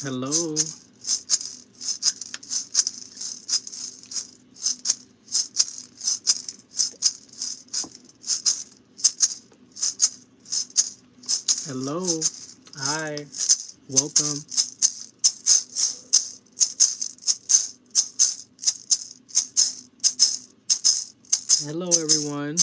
Hello. Hello. Hi. Welcome. Hello, everyone.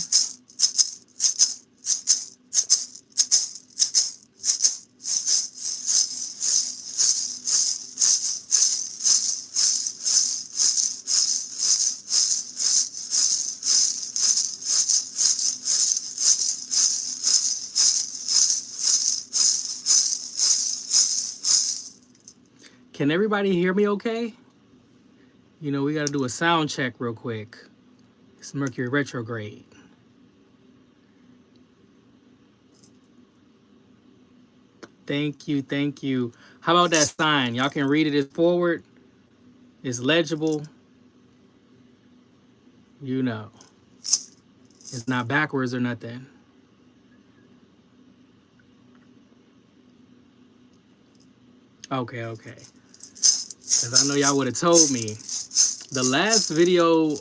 Can everybody hear me okay? You know, we got to do a sound check real quick. It's Mercury retrograde. Thank you. Thank you. How about that sign? Y'all can read it as forward. It's legible. You know, it's not backwards or nothing. Okay, okay. Because I know y'all would have told me. The last video,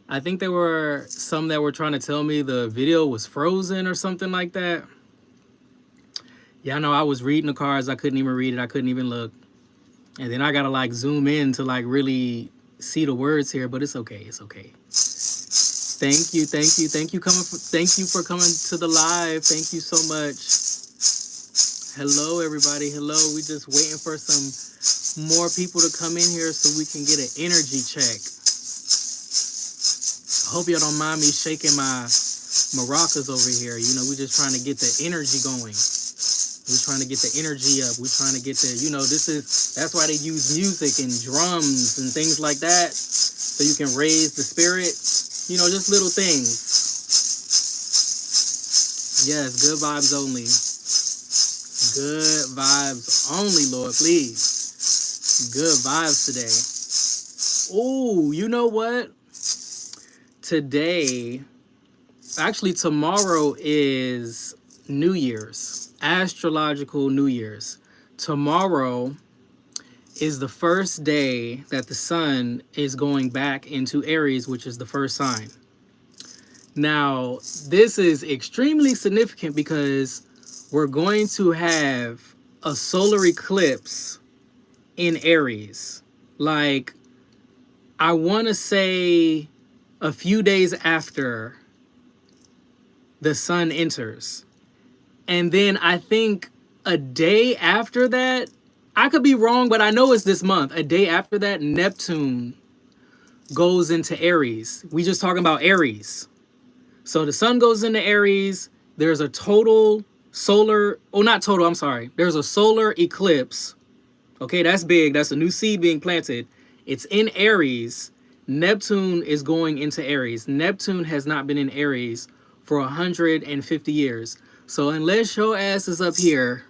I think there were some that were trying to tell me the video was frozen or something like that. Yeah, I know I was reading the cards. I couldn't even read it. I couldn't even look. And then I got to like zoom in to like really see the words here, but it's okay. It's okay. Thank you. Thank you. Thank you thank you for coming to the live. Thank you so much. Hello, everybody. Hello. We just waiting for some more people to come in here so we can get an energy check. I hope y'all don't mind me shaking my maracas over here. You know, we're just trying to get the energy going. We're trying to get the energy up. We're trying to get the, you know, that's why they use music and drums and things like that. So you can raise the spirit. You know, just little things. Yes, good vibes only. Good vibes only, Lord, please. Good vibes today. Oh, you know what? Today, actually tomorrow is New Year's, Astrological New Year's. Tomorrow is the first day that the sun is going back into Aries, which is the first sign. Now, this is extremely significant because we're going to have a solar eclipse in Aries. Like, I want to say a few days after the sun enters. And then I think a day after that, I could be wrong, but I know it's this month. A day after that, Neptune goes into Aries. We just talking about Aries. So the sun goes into Aries. There's a total solar, oh, not total, I'm sorry. There's a solar eclipse. Okay, that's big. That's a new seed being planted. It's in Aries. Neptune is going into Aries. Neptune has not been in Aries for 150 years. So unless your ass is up here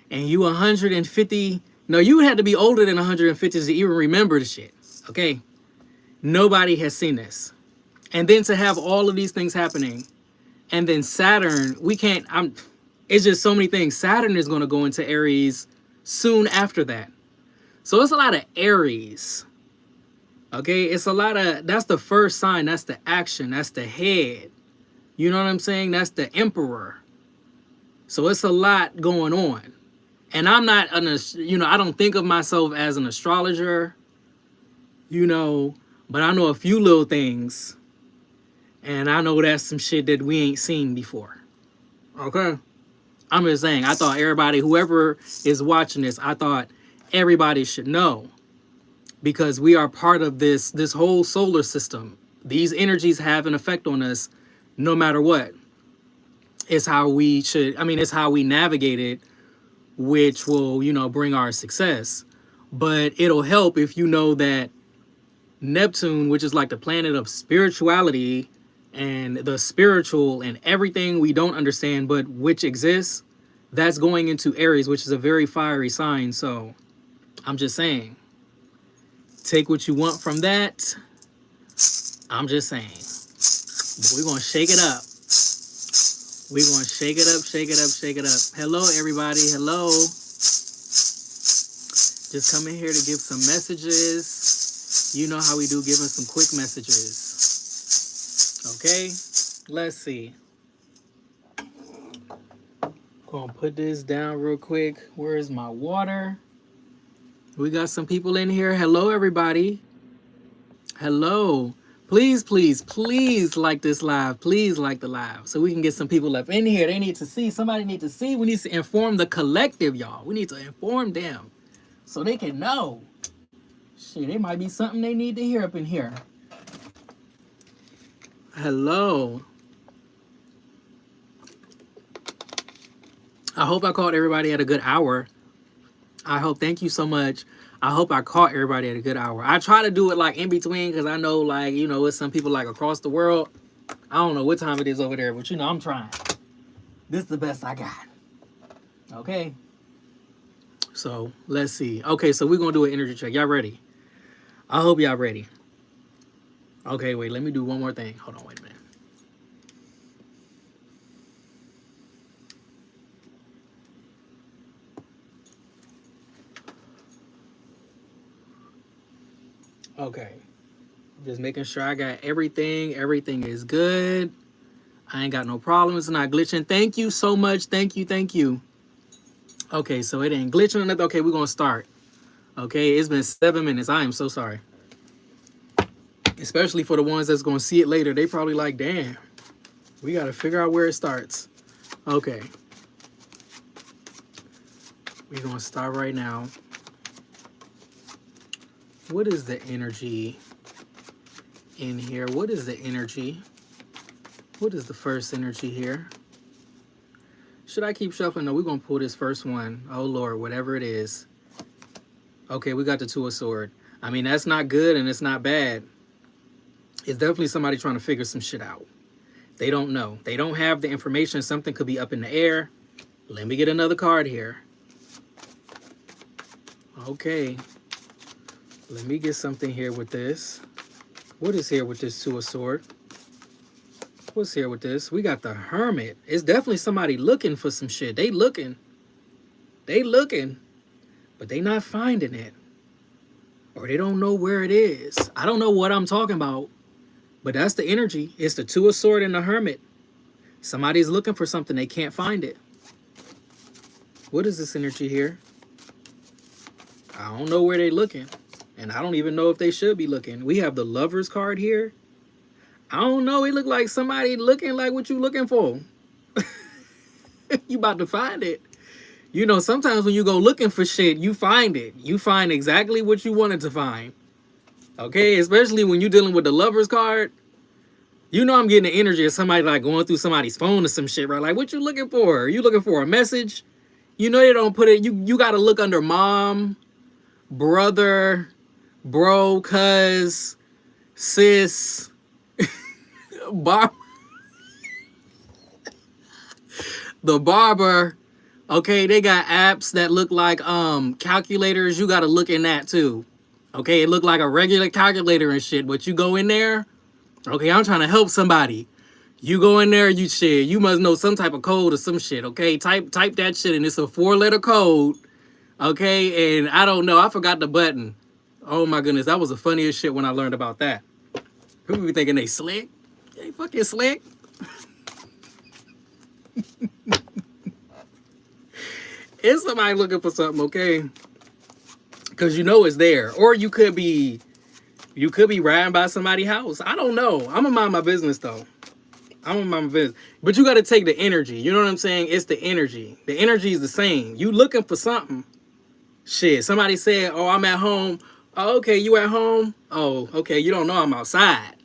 and you 150, no, you had to be older than 150 to even remember the shit. Okay? Nobody has seen this. And then to have all of these things happening, and then Saturn, it's just so many things. Saturn is going to go into Aries soon after that. So it's a lot of Aries. Okay? It's a lot of, that's the first sign. That's the action. That's the head. You know what I'm saying? That's the emperor. So it's a lot going on. And I'm not, I don't think of myself as an astrologer, but I know a few little things. And I know that's some shit that we ain't seen before. Okay? I'm just saying, I thought everybody, whoever is watching this, I thought everybody should know. Because we are part of this whole solar system. These energies have an effect on us no matter what. It's how we it's how we navigate it, which will, bring our success. But it'll help if you know that Neptune, which is like the planet of spirituality and the spiritual and everything we don't understand, but which exists, that's going into Aries, which is a very fiery sign. So I'm just saying, take what you want from that. I'm just saying. But we're going to shake it up. We're going to shake it up, shake it up, shake it up. Hello, everybody. Hello. Just come in here to give some messages. You know how we do, giving some quick messages. Okay, let's see. Gonna put this down real quick. Where is my water? We got some people in here. Hello, everybody. Hello. Please, please, please like this live. Please like the live so we can get some people up in here. They need to see. Somebody need to see. We need to inform the collective, y'all. We need to inform them so they can know. Shit, it might be something they need to hear up in here. Hello. I hope I caught everybody at a good hour. I hope, thank you so much. I hope I caught everybody at a good hour. I try to do it like in between because I know, like, you know, it's some people like across the world. I don't know what time it is over there, but you know, I'm trying. This is the best I got. Okay. So let's see. Okay, so we're going to do an energy check. Y'all ready? I hope y'all ready. Okay, wait, let me do one more thing. Hold on, wait a minute. Okay, just making sure I got everything. Everything is good. I ain't got no problems. It's not glitching. Thank you so much. Thank you. Thank you. Okay, so it ain't glitching or nothing. Okay, we're going to start. Okay, it's been 7 minutes. I am so sorry. Especially for the ones that's going to see it later. They probably like, damn, we got to figure out where it starts. Okay. We're going to start right now. What is the energy in here? What is the energy? What is the first energy here? Should I keep shuffling? No, we're going to pull this first one. Oh, Lord, whatever it is. Okay, we got the Two of Swords. I mean, that's not good and it's not bad. It's definitely somebody trying to figure some shit out. They don't know. They don't have the information. Something could be up in the air. Let me get another card here. Okay. Let me get something here with this. What is here with this Two of Swords? What's here with this? We got the Hermit. It's definitely somebody looking for some shit. They looking. They looking. But they not finding it. Or they don't know where it is. I don't know what I'm talking about. But that's the energy. It's the Two of Swords and the Hermit. Somebody's looking for something. They can't find it. What is this energy here? I don't know where they're looking. And I don't even know if they should be looking. We have the Lovers card here. I don't know. It looked like somebody looking like what you looking for. You about to find it. You know, sometimes when you go looking for shit, you find it. You find exactly what you wanted to find. Okay? Especially when you're dealing with the Lovers card. You know I'm getting the energy of somebody like going through somebody's phone or some shit, right? Like, what you looking for? Are you looking for a message? You know they don't put it. You got to look under mom, brother, bro, cuz, sis, the barber. Okay, they got apps that look like calculators. You got to look in that too. Okay, it look like a regular calculator and shit, but you go in there. Okay, I'm trying to help somebody. You go in there, you shit. You must know some type of code or some shit. Okay, type that shit, and it's a 4-letter code. Okay, and I don't know. I forgot the button. Oh my goodness, that was the funniest shit when I learned about that. People be thinking they slick. They fucking slick. It's somebody looking for something, okay? Because you know it's there. Or you could be riding by somebody's house. I don't know. I'm gonna mind my business though. I'm gonna mind my business. But you gotta take the energy. You know what I'm saying? It's the energy. The energy is the same. You looking for something. Shit. Somebody said, oh, I'm at home. Oh, okay, you at home? Oh, okay, you don't know I'm outside.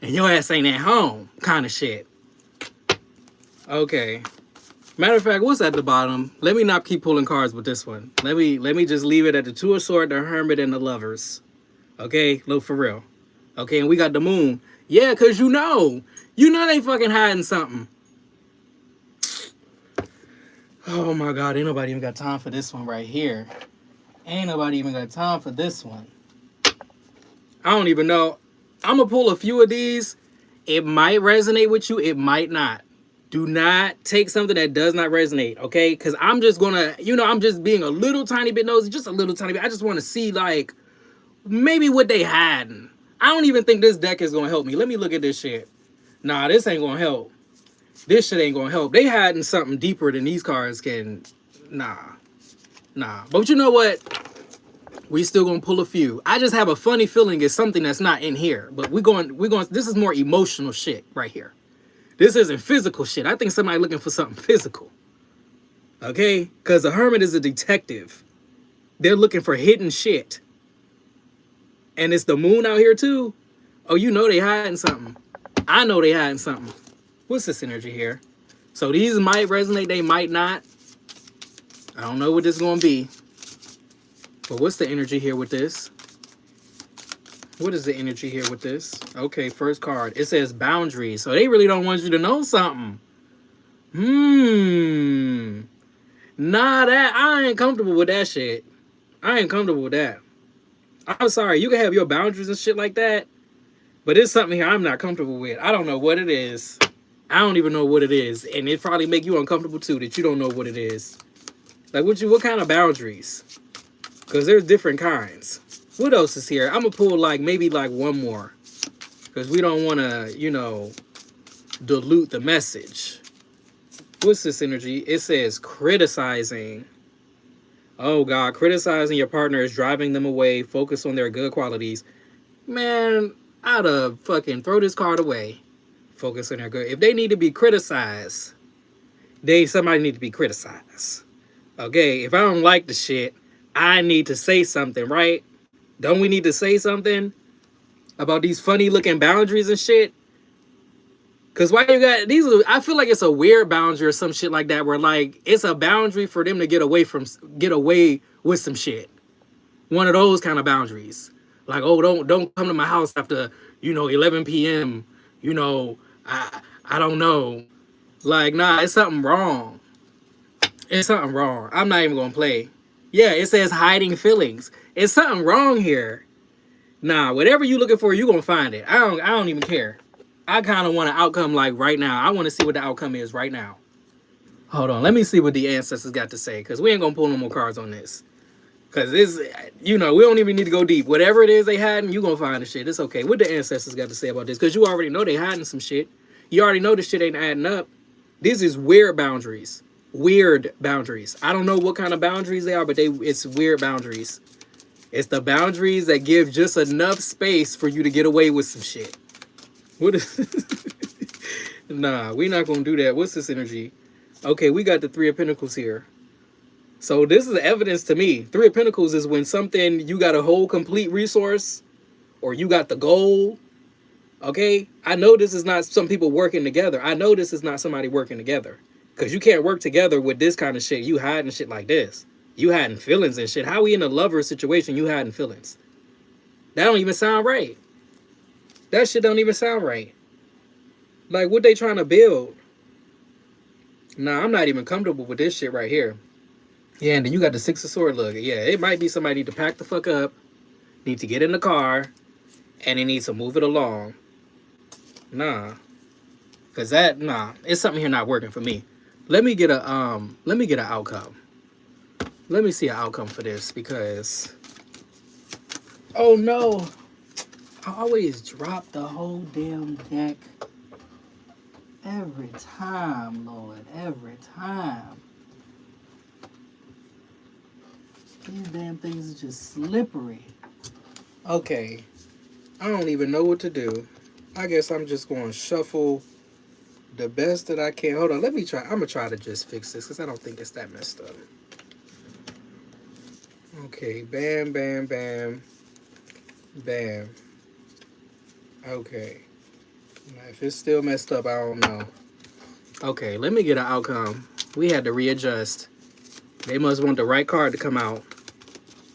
And your ass ain't at home. Kind of shit. Okay. Matter of fact, what's at the bottom? Let me not keep pulling cards with this one. Let me just leave it at the Two of Swords, the Hermit, and the Lovers. Okay? Look, for real. Okay, and we got the Moon. Yeah, because you know they fucking hiding something. Oh my God, ain't nobody even got time for this one right here. Ain't nobody even got time for this one. I don't even know. I'm going to pull a few of these. It might resonate with you. It might not. Do not take something that does not resonate, okay? Because I'm just gonna, I'm just being a little tiny bit nosy, just a little tiny bit. I just want to see, like, maybe what they had. I don't even think this deck is gonna help me. Let me look at this shit. Nah, this ain't gonna help. This shit ain't gonna help. They hiding something deeper than these cards can. Nah. But you know what? We still gonna pull a few. I just have a funny feeling it's something that's not in here. But we're going. This is more emotional shit right here. This isn't physical shit. I think somebody looking for something physical. Okay? Because the Hermit is a detective. They're looking for hidden shit. And it's the moon out here too. Oh, they hiding something. I know they hiding something. What's this energy here? So these might resonate, they might not. I don't know what this is going to be. But what's the energy here with this? What is the energy here with this? Okay, first card. It says boundaries. So they really don't want you to know something. Nah, I ain't comfortable with that shit. I ain't comfortable with that. I'm sorry. You can have your boundaries and shit like that. But it's something here I'm not comfortable with. I don't know what it is. I don't even know what it is. And it probably make you uncomfortable too that you don't know what it is. Like, what kind of boundaries? Because there's different kinds. What else is here? I'm going to pull maybe one more. Because we don't want to, dilute the message. What's this energy? It says criticizing. Oh, God. Criticizing your partner is driving them away. Focus on their good qualities. Man, I'd have fucking throw this card away. Focus on their good. If they need to be criticized, somebody need to be criticized. Okay, if I don't like the shit, I need to say something, right? Don't we need to say something about these funny looking boundaries and shit? Because why you got these? I feel like it's a weird boundary or some shit like that, where it's a boundary for them to get away with some shit. One of those kind of boundaries. Like, oh, don't come to my house after 11 p.m. I don't know. Like, nah, it's something wrong. It's something wrong. I'm not even gonna play. Yeah, it says hiding feelings. It's something wrong here. Nah, whatever you looking for, you gonna find it. I don't even care. I kind of want an outcome right now. I want to see what the outcome is right now. Hold on, let me see what the ancestors got to say, because we ain't gonna pull no more cards on this. Because this, we don't even need to go deep. Whatever it is they hiding, you gonna find the shit. It's okay. What the ancestors got to say about this? Because you already know they hiding some shit. You already know this shit ain't adding up. This is weird boundaries. Weird boundaries. I don't know what kind of boundaries they are, but it's weird boundaries. It's the boundaries that give just enough space for you to get away with some shit. What is Nah, we're not gonna do that. What's this energy? Okay, we got the Three of Pentacles here. So this is evidence to me. Three of Pentacles is when you got a whole complete resource, or you got the goal. Okay? I know this is not some people working together. I know this is not somebody working together. Because you can't work together with this kind of shit. You hiding shit like this. You hiding feelings and shit. How we in a lover situation, you hiding feelings? That don't even sound right. That shit don't even sound right. Like, what they trying to build? Nah, I'm not even comfortable with this shit right here. Yeah, and then you got the Six of Swords. Look, yeah, it might be somebody need to pack the fuck up, need to get in the car, and they need to move it along. Nah. Cause it's something here not working for me. Let me get an outcome. Let me see an outcome for this, because oh no. I always drop the whole damn deck. Every time, Lord, every time. These damn things are just slippery. Okay. I don't even know what to do. I guess I'm just going to shuffle the best that I can. Hold on, let me try. I'm going to try to just fix this because I don't think it's that messed up. Okay, bam, bam, bam. Bam. Okay. Now, if it's still messed up, I don't know. Okay, let me get an outcome. We had to readjust. They must want the right card to come out.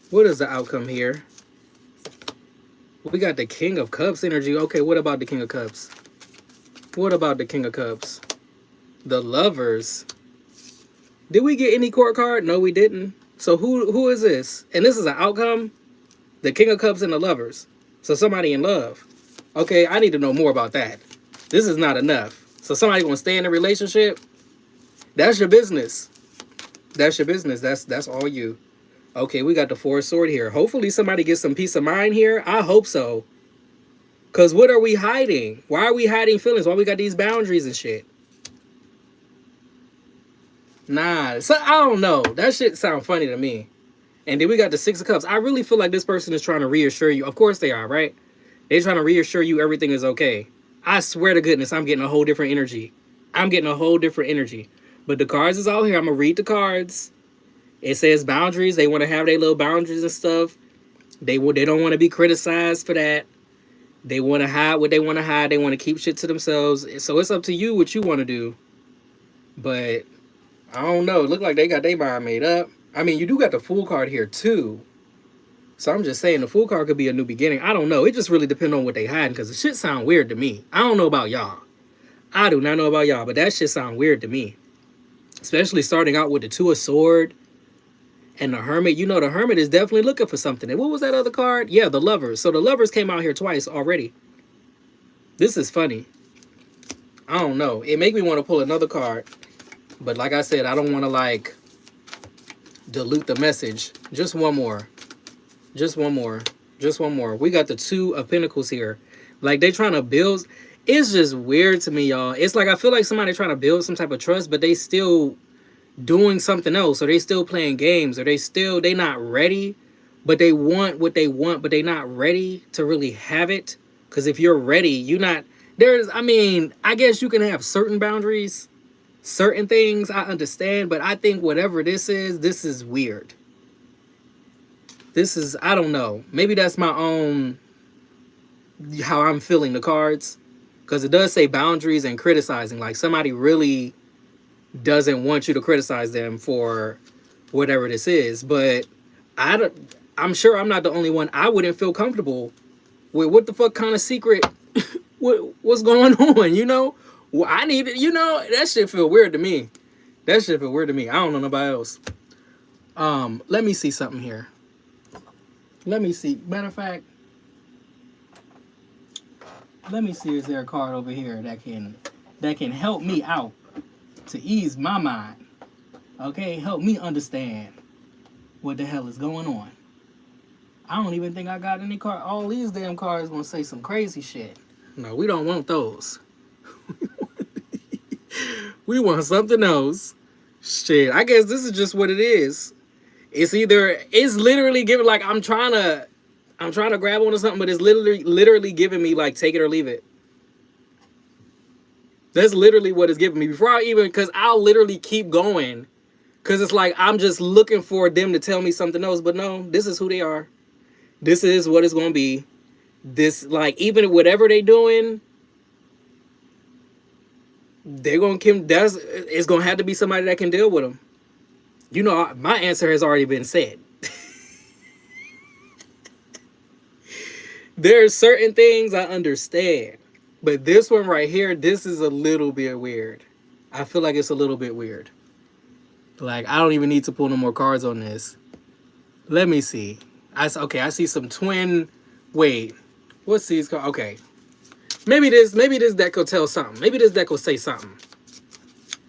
What is the outcome here? We got the King of Cups energy. Okay, what about the King of Cups? What about the King of Cups? The Lovers. Did we get any court card? No, we didn't. So who is this? And this is an outcome? The King of Cups and the Lovers. So somebody in love. Okay, I need to know more about that. This is not enough. So somebody gonna stay in a relationship? That's your business. That's your business. That's all you. Okay, we got the Four of Swords here. Hopefully somebody gets some peace of mind here. I hope so. Cause what are we hiding? Why are we hiding feelings? Why we got these boundaries and shit? Nah, so I don't know. That shit sound funny to me. And then we got the Six of Cups. I really feel like this person is trying to reassure you. Of course they are, right? They're trying to reassure you everything is okay. I swear to goodness, I'm getting a whole different energy. I'm getting a whole different energy. But the cards is out here. I'm going to read the cards. It says boundaries. They want to have their little boundaries and stuff. They don't want to be criticized for that. They want to hide what they want to hide. They want to keep shit to themselves. So it's up to you what you want to do. But I don't know. It look like they got their mind made up. I mean, you do got the Fool card here too. So I'm just saying the Fool card could be a new beginning. I don't know. It just really depends on what they hiding because the shit sound weird to me. I don't know about y'all. I do not know about y'all, but that shit sound weird to me. Especially starting out with the Two of Swords and the Hermit. You know the Hermit is definitely looking for something. And what was that other card? Yeah, the Lovers. So the Lovers came out here twice already. This is funny. I don't know. It make me want to pull another card. But like I said, I don't want to like dilute the message. Just one more. Just one more. Just one more. We got the Two of Pentacles here. Like they trying to build. It's just weird to me, y'all. It's like I feel like somebody trying to build some type of trust, but they still doing something else. Or they still playing games. Or they not ready. But they want what they want, but they not ready to really have it. Because if you're ready, you're not. I mean, I guess you can have certain boundaries. Certain things I understand, but I think whatever this is weird. This is, I don't know. Maybe that's my own, how I'm feeling the cards. Because it does say boundaries and criticizing. Like somebody really doesn't want you to criticize them for whatever this is. But I'm sure I'm not the only one. I wouldn't feel comfortable with what the fuck kind of secret, what's going on, you know? Well, I need it, you know, that shit feel weird to me. That shit feel weird to me. I don't know nobody else. Let me see something here. Let me see. Matter of fact, let me see, is there a card over here that can help me out to ease my mind. Okay, help me understand what the hell is going on. I don't even think I got any card. All these damn cards gonna say some crazy shit. No, we don't want those. We want something else. Shit, I guess this is just what it is. It's literally giving, like, I'm trying to grab onto something, but it's literally giving me like take it or leave it. That's literally what it's giving me. Because I'll literally keep going. Because it's like I'm just looking for them to tell me something else. But no, this is who they are. This is what it's going to be. This, like, even whatever they doing, they're going to it's going to have to be somebody that can deal with them. You know, my answer has already been said. There's certain things I understand. But this one right here, this is a little bit weird. I feel like it's a little bit weird. Like, I don't even need to pull no more cards on this. Let me see. I see some twin. Wait, what's these cards? Okay. Maybe this deck will tell something. Maybe this deck will say something.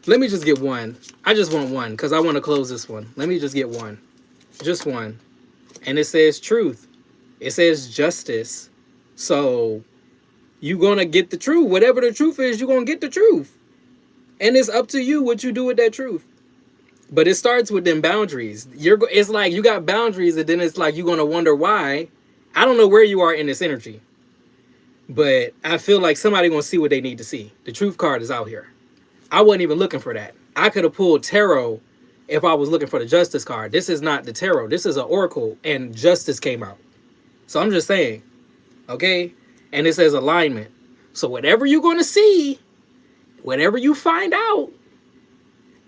Let me just get one. I just want one because I want to close this one. Let me just get one. Just one. And it says truth. It says justice. So you're going to get the truth. Whatever the truth is, you're going to get the truth. And it's up to you what you do with that truth. But it starts with them boundaries. It's like you got boundaries, and then it's like you're going to wonder why. I don't know where you are in this energy. But I feel like somebody going to see what they need to see. The truth card is out here. I wasn't even looking for that. I could have pulled tarot if I was looking for the justice card. This is not the tarot. This is an oracle, and justice came out. So I'm just saying. Okay? And it says alignment. So whatever you're going to see, whatever you find out,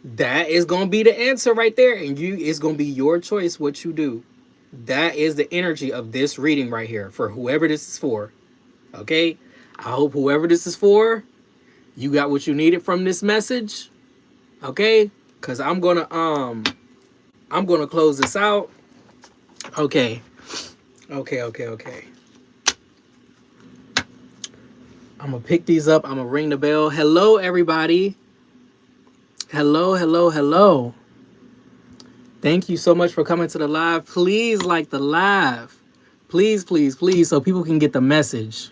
that is going to be the answer right there. And it's going to be your choice what you do. That is the energy of this reading right here for whoever this is for. Okay? I hope whoever this is for, you got what you needed from this message. Okay? Because I'm going to close this out. Okay. Okay. I'm gonna pick these up. I'm gonna ring the bell. Hello, everybody. Hello, hello, hello. Thank you so much for coming to the live. Please like the live. Please, please, please, so people can get the message.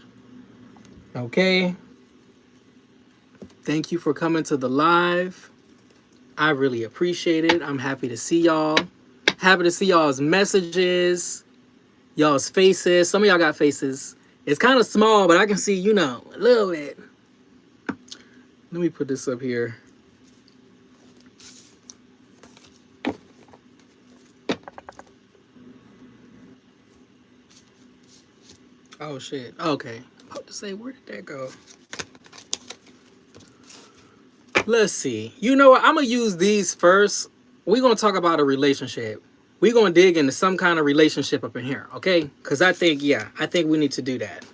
Okay. Thank you for coming to the live. I really appreciate it. I'm happy to see y'all. Happy to see y'all's messages, y'all's faces. Some of y'all got faces. It's kind of small, but I can see, you know, a little bit. Let me put this up here. Oh, shit. Okay. I was to say, where did that go? Let's see. You know what? I'm going to use these first. We're going to talk about a relationship. We're going to dig into some kind of relationship up in here, okay? Because I think we need to do that.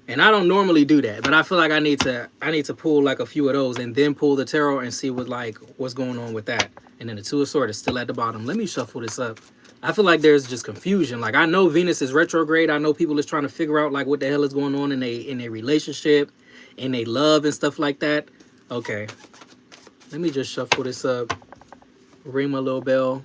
And I don't normally do that, but I feel like I need to pull like a few of those and then pull the tarot and see what's going on with that. And then the Two of Swords is still at the bottom. Let me shuffle this up. I feel like there's just confusion. Like I know Venus is retrograde. I know people is trying to figure out like what the hell is going on in a relationship, in a love and stuff like that. Okay. Let me just shuffle this up. Ring my little bell.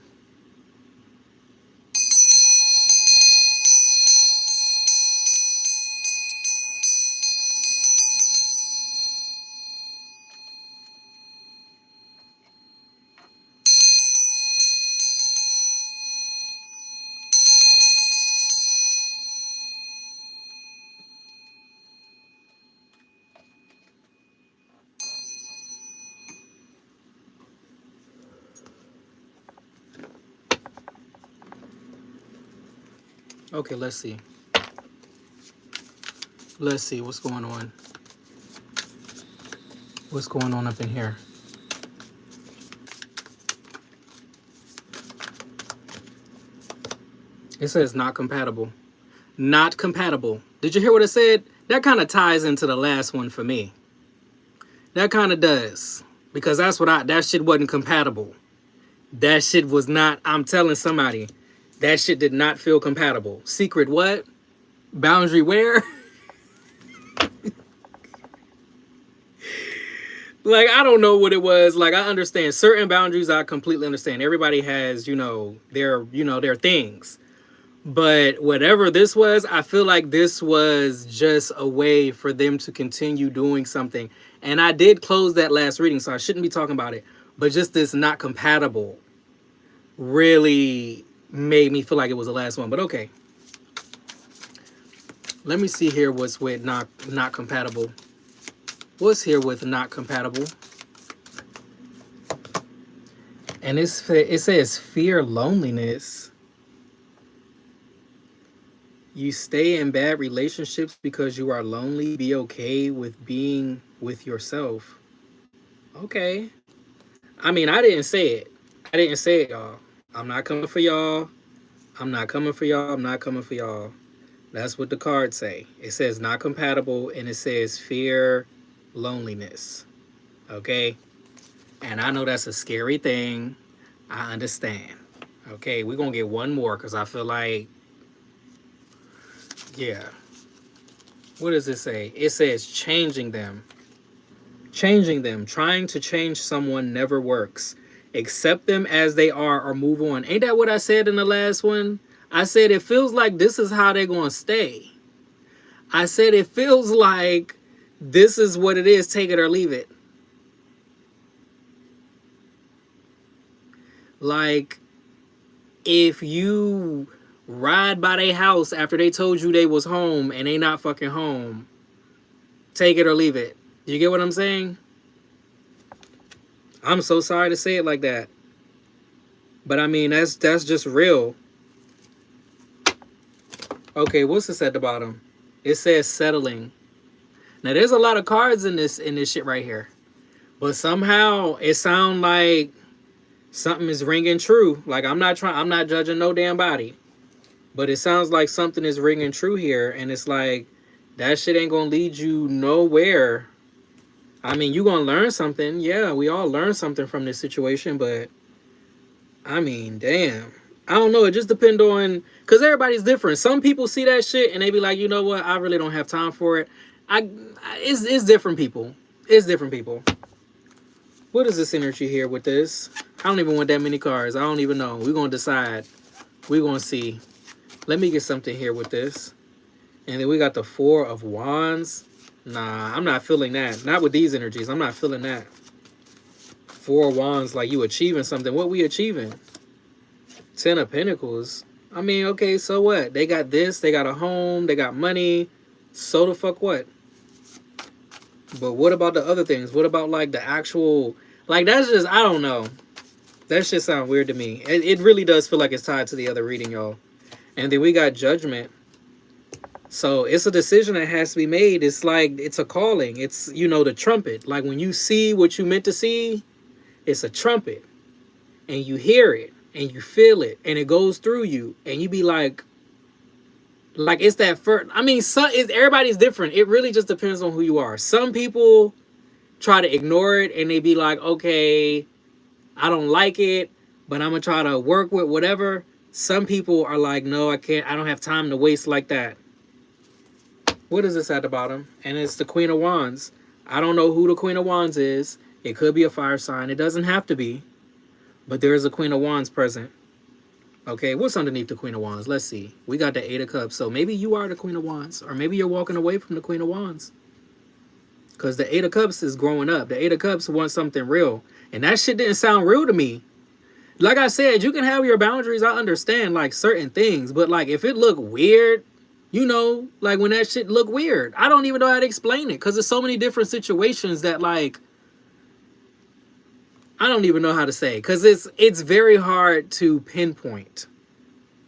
Okay, let's see. Let's see what's going on. What's going on up in here? It says not compatible. Not compatible. Did you hear what it said? That kind of ties into the last one for me. That kind of does. Because that shit wasn't compatible. That shit was not, I'm telling somebody, that shit did not feel compatible. Secret what? Boundary where? Like, I don't know what it was. Like, I understand certain boundaries. I completely understand. Everybody has, their things. But whatever this was, I feel like this was just a way for them to continue doing something. And I did close that last reading, so I shouldn't be talking about it. But just this not compatible really made me feel like it was the last one. But okay. Let me see here what's with not compatible. What's here with not compatible? And it says fear loneliness. You stay in bad relationships because you are lonely. Be okay with being with yourself. Okay. I mean, I didn't say it. I didn't say it, y'all. I'm not coming for y'all. I'm not coming for y'all. I'm not coming for y'all. That's what the cards say. It says not compatible, and it says fear loneliness. Okay? And I know that's a scary thing. I understand. Okay, we're going to get one more because I feel like, yeah. What does it say? It says changing them. Changing them. Trying to change someone never works. Accept them as they are or move on. Ain't that what I said in the last one? I said it feels like this is how they're going to stay. I said it feels like this is what it is. Take it or leave it. Like, if you ride by their house after they told you they was home and they not fucking home, take it or leave it. You get what I'm saying? I'm so sorry to say it like that. But I mean, that's just real. Okay, what's this at the bottom? It says settling. Now there's a lot of cards in this shit right here. But somehow it sounds like something is ringing true. Like I'm not judging no damn body. But it sounds like something is ringing true here. And it's like, that shit ain't gonna lead you nowhere. I mean, you gonna learn something. Yeah, we all learn something from this situation. But, I mean, damn. I don't know. It just depends on... Because everybody's different. Some people see that shit and they be like, you know what? I really don't have time for it. It's different people. It's different people. What is this energy here with this? I don't even want that many cards. I don't even know. We're gonna decide. We're gonna see. Let me get something here with this. And then we got the Four of Wands. Nah, I'm not feeling that. Not with these energies. I'm not feeling that. Four of Wands, like you achieving something. What we achieving? Ten of Pentacles. I mean, okay, so what? They got this. They got a home. They got money. So the fuck what? But what about the other things? What about like the actual... Like that's just... I don't know. That shit sound weird to me. It really does feel like it's tied to the other reading, y'all. And then we got Judgment. So it's a decision that has to be made. It's like, it's a calling. It's, you know, the trumpet. Like when you see what you meant to see, it's a trumpet. And you hear it. And you feel it. And it goes through you. And you be like it's that first... I mean, everybody's different. It really just depends on who you are. Some people try to ignore it. And they be like, okay, I don't like it, but I'm going to try to work with whatever. Some people are like, no, I can't. I don't have time to waste like that. What is this at the bottom? And it's the Queen of Wands. I don't know who the Queen of Wands is. It could be a fire sign. It doesn't have to be. But there is a Queen of Wands present. Okay, what's underneath the Queen of Wands? Let's see. We got the Eight of Cups. So maybe you are the Queen of Wands. Or maybe you're walking away from the Queen of Wands. Because the Eight of Cups is growing up. The Eight of Cups wants something real. And that shit didn't sound real to me. Like I said, you can have your boundaries. I understand, like, certain things. But, like, if it look weird... You know, like when that shit look weird. I don't even know how to explain it. Because there's so many different situations that like... I don't even know how to say. Because it's very hard to pinpoint.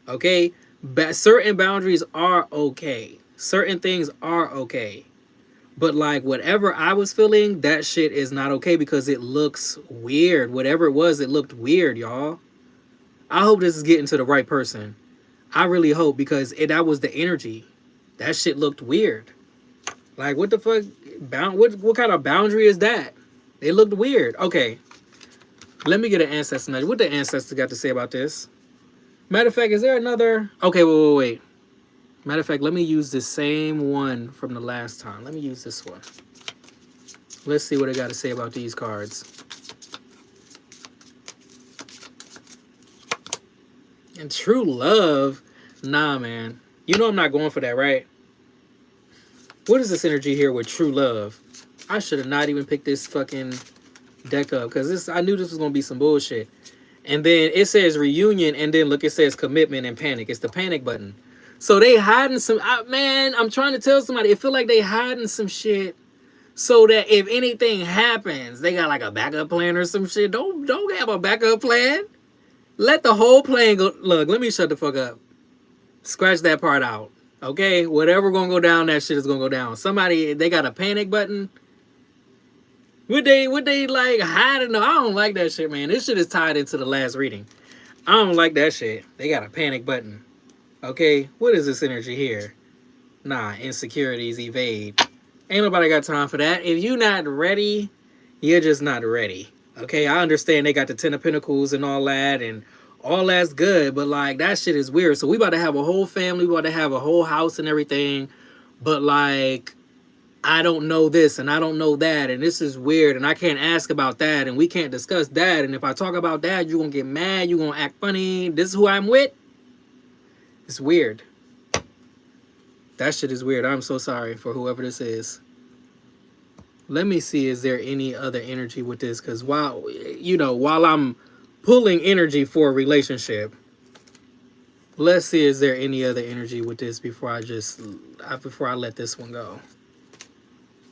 Okay? But certain boundaries are okay. Certain things are okay. But like whatever I was feeling, that shit is not okay. Because it looks weird. Whatever it was, it looked weird, y'all. I hope this is getting to the right person. I really hope, because that was the energy. That shit looked weird. Like, what the fuck? What kind of boundary is that? It looked weird. Okay. Let me get an ancestor nudge. What the ancestor got to say about this? Matter of fact, is there another? Okay, wait. Matter of fact, let me use the same one from the last time. Let me use this one. Let's see what I got to say about these cards. And true love, nah, man. You know I'm not going for that, right? What is this energy here with true love? I should have not even picked this fucking deck up, because I knew this was going to be some bullshit. And then it says reunion, and then look, it says commitment and panic. It's the panic button. So they hiding some... man, I'm trying to tell somebody. It feel like they hiding some shit so that if anything happens, they got like a backup plan or some shit. Don't have a backup plan. Let the whole plan go. Look, let me shut the fuck up. Scratch that part out. Okay? Whatever gonna go down, that shit is gonna go down. Somebody, they got a panic button. Would they like hide it? No, I don't like that shit, man. This shit is tied into the last reading. I don't like that shit. They got a panic button. Okay? What is this energy here? Nah, insecurities, evade. Ain't nobody got time for that. If you not ready, you're just not ready. Okay, I understand they got the Ten of Pentacles and all that, and all that's good, but like that shit is weird. So we about to have a whole family, we about to have a whole house and everything, but like I don't know this and I don't know that, and this is weird, and I can't ask about that, and we can't discuss that, and if I talk about that, you're gonna get mad, you're gonna act funny. This is who I'm with. It's weird. That shit is weird. I'm so sorry for whoever this is. Let me see, is there any other energy with this? Because while I'm pulling energy for a relationship, let's see, is there any other energy with this before I let this one go?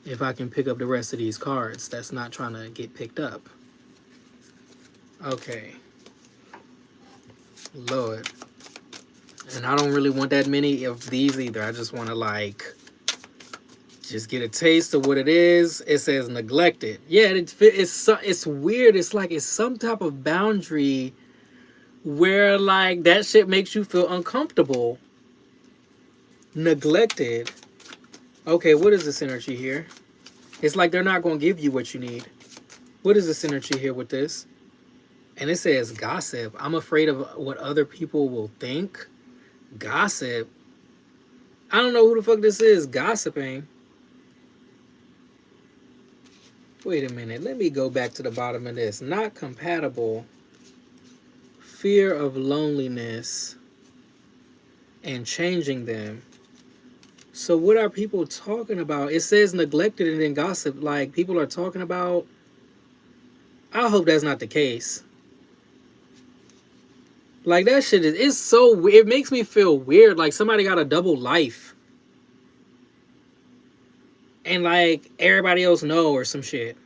If I can pick up the rest of these cards that's not trying to get picked up. Okay. Lord. And I don't really want that many of these either. I just want to like... just get a taste of what it is. It says neglected. Yeah, it's weird. It's like it's some type of boundary where like that shit makes you feel uncomfortable. Neglected. Okay, what is this energy here? It's like they're not going to give you what you need. What is this energy here with this? And it says gossip. I'm afraid of what other people will think. Gossip. I don't know who the fuck this is gossiping. Wait a minute. Let me go back to the bottom of this. Not compatible. Fear of loneliness and changing them. So what are people talking about? It says neglected and then gossip. Like people are talking about. I hope that's not the case. Like that shit is, it's so, it makes me feel weird. Like somebody got a double life. And like everybody else know or some shit.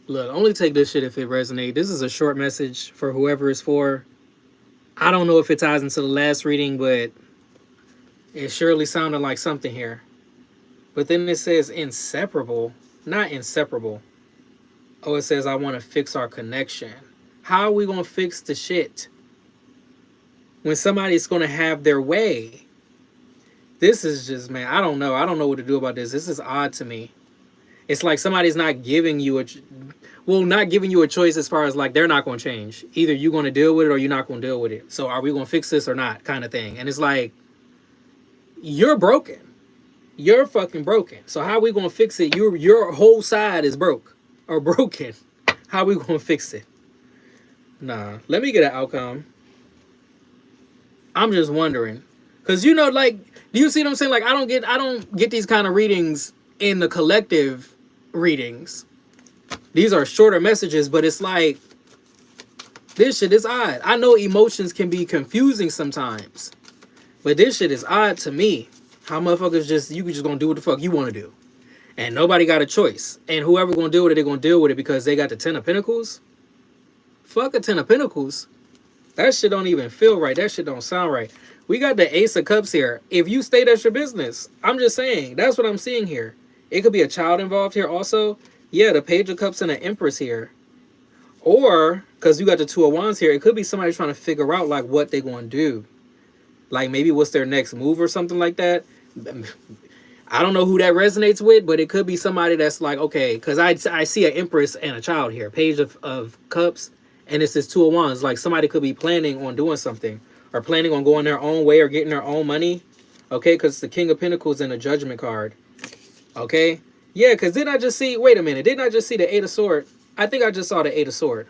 Look, only take this shit if it resonates. This is a short message for whoever it's for. I don't know if it ties into the last reading, but it surely sounded like something here. But then it says inseparable. Not inseparable. Oh, it says I want to fix our connection. How are we going to fix the shit when somebody's going to have their way? This is just, man, I don't know. I don't know what to do about this. This is odd to me. It's like somebody's not giving you not giving you a choice as far as like they're not going to change. Either you're going to deal with it or you're not going to deal with it. So are we going to fix this or not, kind of thing. And it's like, you're broken. You're fucking broken. So how are we going to fix it? Your whole side is broke or broken. How are we going to fix it? Nah, let me get an outcome. I'm just wondering. Because, you know, like, do you see what I'm saying? Like, I don't get these kind of readings in the collective readings. These are shorter messages, but it's like, this shit is odd. I know emotions can be confusing sometimes, but this shit is odd to me. How motherfuckers you just gonna do what the fuck you want to do. And nobody got a choice. And whoever gonna deal with it, they're gonna deal with it because they got the 10 of Pentacles. Fuck a 10 of Pentacles. That shit don't even feel right. That shit don't sound right. We got the Ace of Cups here. If you stay, that's your business. I'm just saying. That's what I'm seeing here. It could be a child involved here also. Yeah, the Page of Cups and the Empress here. Or, because you got the Two of Wands here, it could be somebody trying to figure out, like, what they're going to do. Like, maybe what's their next move or something like that. I don't know who that resonates with, but it could be somebody that's like, okay, because I see an Empress and a child here. Page of Cups. And it's this Two of Wands. Like somebody could be planning on doing something. Or planning on going their own way or getting their own money. Okay, because it's the King of Pentacles and a Judgment card. Okay? Yeah, because didn't I just see... Wait a minute. Didn't I just see the Eight of Swords? I think I just saw the Eight of Swords.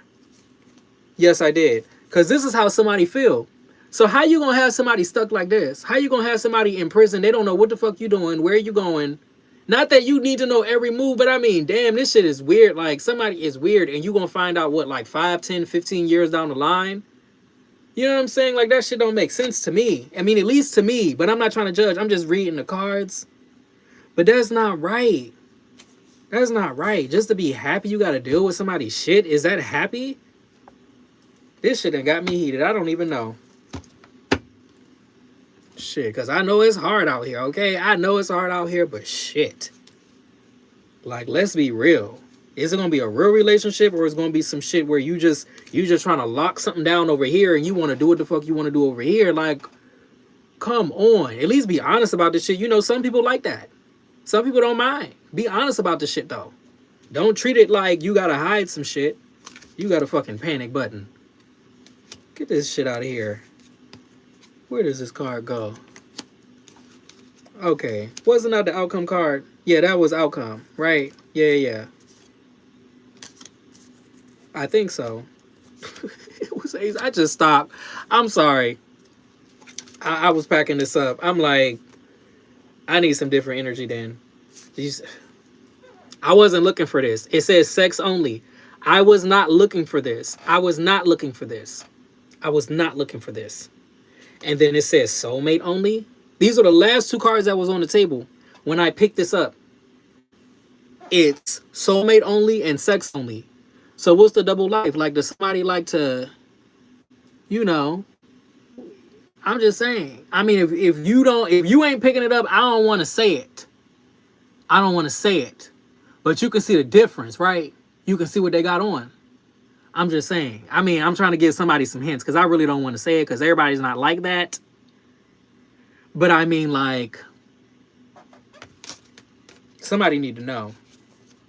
Yes, I did. Because this is how somebody feel. So how you going to have somebody stuck like this? How you going to have somebody in prison? They don't know what the fuck you doing. Where you going? Not that you need to know every move, but I mean, damn, this shit is weird. Like, somebody is weird, and you gonna find out, what, like 5, 10, 15 years down the line? You know what I'm saying? Like, that shit don't make sense to me. I mean, at least to me, but I'm not trying to judge. I'm just reading the cards. But that's not right. That's not right. Just to be happy you gotta deal with somebody's shit, is that happy? This shit done got me heated. I don't even know. Shit, because I know it's hard out here, okay? I know it's hard out here, but shit. Like, let's be real. Is it going to be a real relationship, or is it going to be some shit where you just trying to lock something down over here and you want to do what the fuck you want to do over here? Like, come on. At least be honest about this shit. You know, some people like that. Some people don't mind. Be honest about this shit, though. Don't treat it like you got to hide some shit. You got a fucking panic button. Get this shit out of here. Where does this card go? Okay. Wasn't that the outcome card? Yeah, that was outcome, right? Yeah. I think so. It was Ace. I just stopped. I'm sorry. I was packing this up. I'm like, I need some different energy then. I wasn't looking for this. It says sex only. I was not looking for this. I was not looking for this. I was not looking for this. And then it says soulmate only. These are the last two cards that was on the table when I picked this up. It's soulmate only and sex only. So what's the double life? Like, does somebody like to, you know, I'm just saying. I mean, if you ain't picking it up, I don't want to say it. I don't want to say it. But you can see the difference, right? You can see what they got on. I'm just saying. I mean, I'm trying to give somebody some hints because I really don't want to say it because everybody's not like that. But I mean, like, somebody need to know.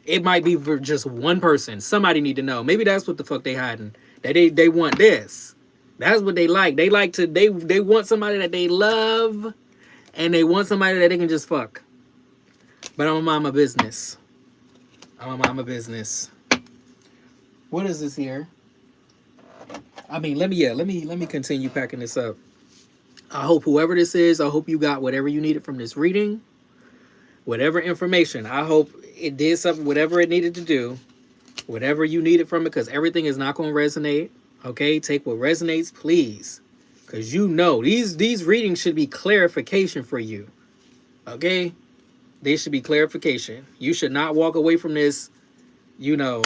It might be for just one person. Somebody need to know. Maybe that's what the fuck they hiding. That they want this. That's what they like. They like to, they want somebody that they love, and they want somebody that they can just fuck. But I'm gonna mind my business. I'm gonna mind my business. What is this here? I mean, let me continue packing this up. I hope whoever this is, I hope you got whatever you needed from this reading, whatever information. I hope it did something, whatever it needed to do, whatever you needed from it, because everything is not going to resonate. Okay, take what resonates, please, because you know these readings should be clarification for you. Okay, they should be clarification. You should not walk away from this, you know,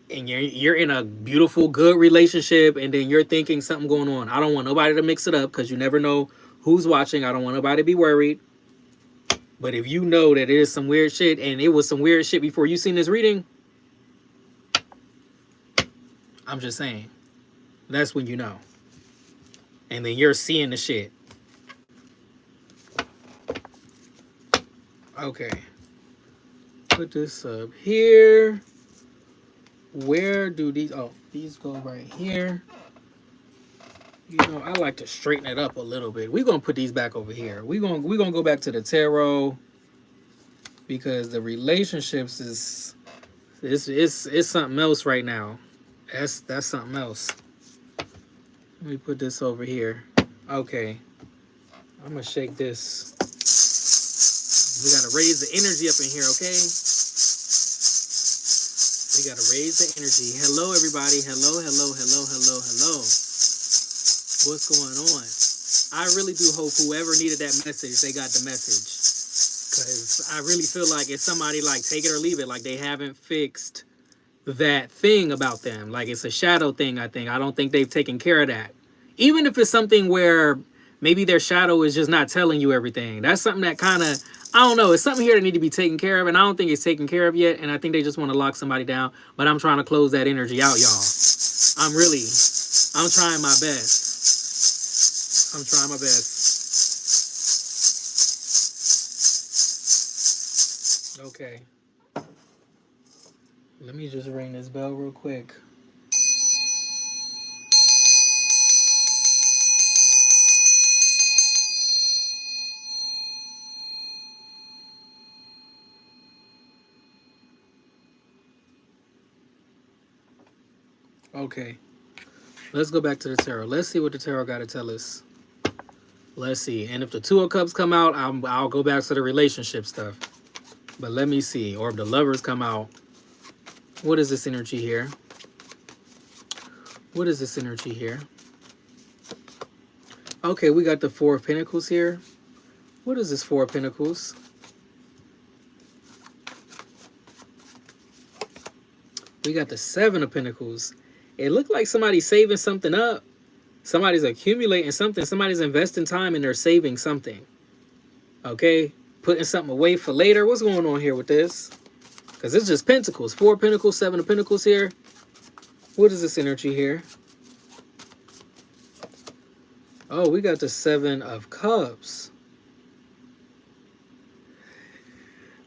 and you're in a beautiful, good relationship, and then you're thinking something going on. I don't want nobody to mix it up because you never know who's watching. I don't want nobody to be worried. But if you know that it is some weird shit, and it was some weird shit before you seen this reading, I'm just saying, that's when you know. And then you're seeing the shit. Okay. Put this up here. Where do these, oh, these go right here. You know, I like to straighten it up a little bit. We're going to put these back over here. We're going to go back to the tarot, because the relationships is, it's something else right now. That's something else. Let me put this over here. Okay. I'm going to shake this. We got to raise the energy up in here, okay? We got to raise the energy. Hello, everybody. Hello, hello, hello, hello, hello. What's going on? I really do hope whoever needed that message, they got the message. Because I really feel like it's somebody like take it or leave it. Like they haven't fixed that thing about them. Like it's a shadow thing, I think. I don't think they've taken care of that. Even if it's something where maybe their shadow is just not telling you everything. That's something that kind of, I don't know. It's something here that need to be taken care of. And I don't think it's taken care of yet. And I think they just want to lock somebody down. But I'm trying to close that energy out, y'all. I'm trying my best. I'm trying my best. Okay. Let me just ring this bell real quick. Okay. Let's go back to the tarot. Let's see what the tarot got to tell us. Let's see. And if the Two of Cups come out, I'll go back to the relationship stuff. But let me see. Or if the Lovers come out. What is this energy here? What is this energy here? Okay, we got the Four of Pentacles here. What is this Four of Pentacles? We got the Seven of Pentacles. It looked like somebody's saving something up. Somebody's accumulating something. Somebody's investing time and they're saving something. Okay? Putting something away for later. What's going on here with this? Because it's just Pentacles. Four of Pentacles, Seven of Pentacles here. What is this energy here? Oh, we got the Seven of Cups.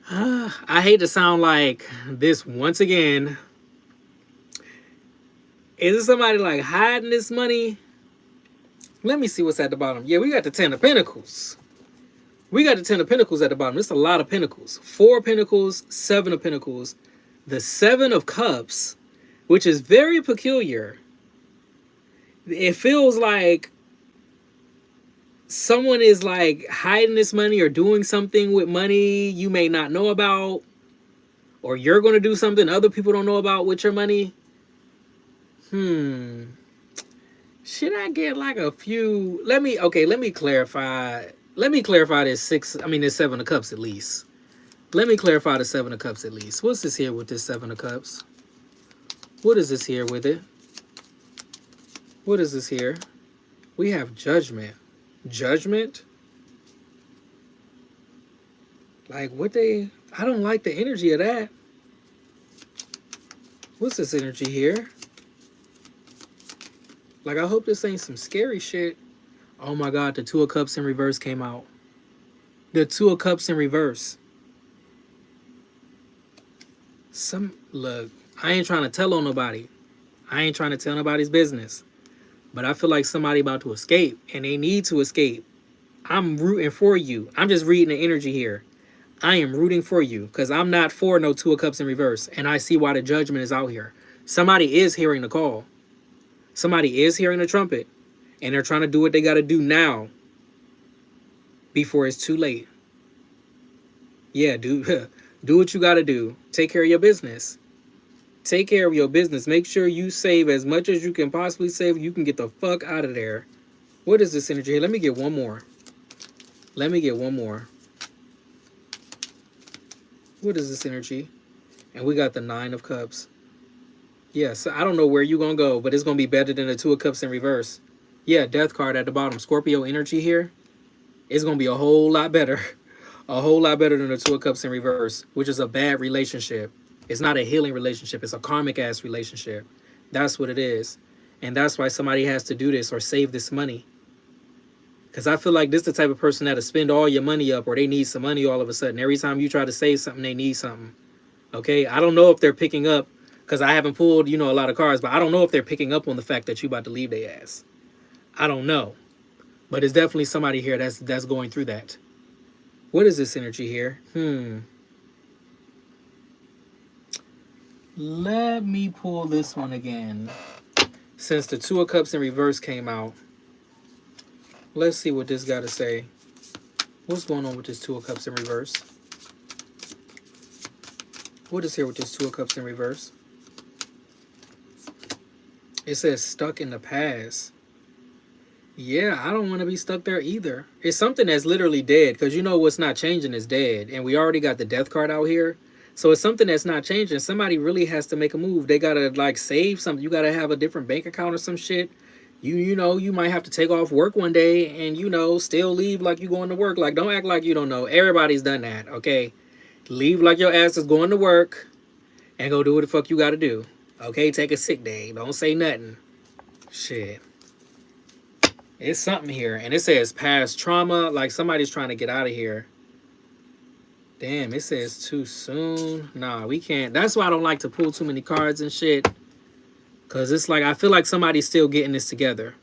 I hate to sound like this once again. Is it somebody like hiding this money? Let me see what's at the bottom. Yeah, we got the Ten of Pentacles. We got the Ten of Pentacles at the bottom. It's a lot of Pentacles. Four of Pentacles, Seven of Pentacles, the Seven of Cups, which is very peculiar. It feels like someone is like hiding this money or doing something with money you may not know about, or you're going to do something other people don't know about with your money. Should I get like a few? Let me clarify. Let me clarify this this Seven of Cups at least. Let me clarify the Seven of Cups at least. What's this here with this Seven of Cups? What is this here with it? What is this here? We have Judgment. Judgment? Like I don't like the energy of that. What's this energy here? Like, I hope this ain't some scary shit. Oh my God, the Two of Cups in reverse came out. The Two of Cups in reverse. Look, I ain't trying to tell on nobody. I ain't trying to tell nobody's business. But I feel like somebody about to escape, and they need to escape. I'm rooting for you. I'm just reading the energy here. I am rooting for you because I'm not for no Two of Cups in reverse. And I see why the Judgment is out here. Somebody is hearing the call. Somebody is hearing the trumpet. And they're trying to do what they got to do now before it's too late. Yeah, do what you got to do. Take care of your business. Take care of your business. Make sure you save as much as you can possibly save. You can get the fuck out of there. What is this energy here? Let me get one more. Let me get one more. What is this energy? And we got the Nine of Cups. Yes, I don't know where you're going to go, but it's going to be better than the Two of Cups in reverse. Yeah, Death card at the bottom. Scorpio energy here. It's going to be a whole lot better. A whole lot better than the Two of Cups in reverse, which is a bad relationship. It's not a healing relationship. It's a karmic-ass relationship. That's what it is. And that's why somebody has to do this or save this money. Because I feel like this is the type of person that'll spend all your money up or they need some money all of a sudden. Every time you try to save something, they need something. Okay? I don't know if they're picking up, because I haven't pulled, a lot of cards, but I don't know if they're picking up on the fact that you about to leave their ass. I don't know. But it's definitely somebody here that's going through that. What is this energy here? Let me pull this one again. Since the Two of Cups in reverse came out, let's see what this got to say. What's going on with this Two of Cups in reverse? What is here with this Two of Cups in reverse? It says stuck in the past. Yeah, I don't want to be stuck there either. It's something that's literally dead, because what's not changing is dead. And we already got the Death card out here. So it's something that's not changing. Somebody really has to make a move. They got to save something. You got to have a different bank account or some shit. You might have to take off work one day and, still leave like you going to work. Like, don't act like you don't know. Everybody's done that, okay? Leave like your ass is going to work and go do what the fuck you got to do. Okay, take a sick day. Don't say nothing. Shit. It's something here. And it says past trauma. Like somebody's trying to get out of here. Damn, it says too soon. Nah, we can't. That's why I don't like to pull too many cards and shit. Because it's like, I feel like somebody's still getting this together.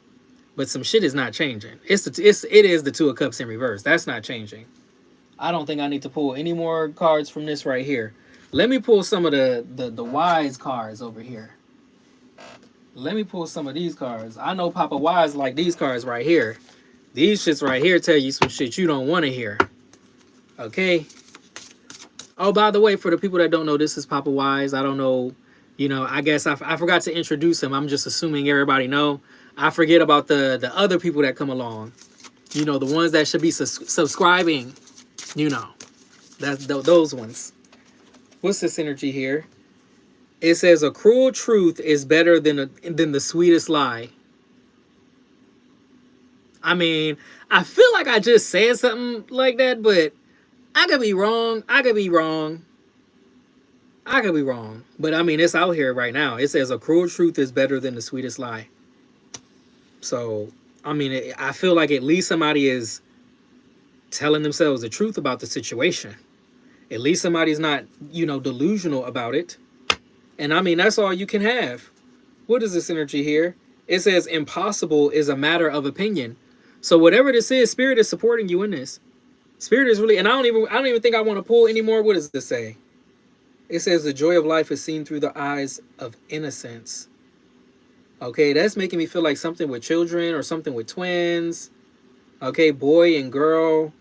But some shit is not changing. It is the Two of Cups in reverse. That's not changing. I don't think I need to pull any more cards from this right here. Let me pull some of the wise cards over here. Let me pull some of these cards. I know Papa Wise like these cards right here. These shits right here tell you some shit you don't want to hear. Okay? Oh, by the way, for the people that don't know, this is Papa Wise. I don't know, I guess I forgot to introduce him. I'm just assuming everybody know. I forget about the other people that come along. The ones that should be subscribing. That's those ones. What's this energy here? It says a cruel truth is better than the sweetest lie. I mean, I feel like I just said something like that, but I could be wrong. I could be wrong. But I mean, it's out here right now. It says a cruel truth is better than the sweetest lie. So, I mean, I feel like at least somebody is telling themselves the truth about the situation. At least somebody's not, delusional about it. And I mean, that's all you can have. What is this energy here? It says impossible is a matter of opinion. So whatever this is, Spirit is supporting you in this. Spirit is really, and I don't even think I want to pull anymore. What does this say? It says the joy of life is seen through the eyes of innocence. Okay, that's making me feel like something with children or something with twins. Okay, boy and girl.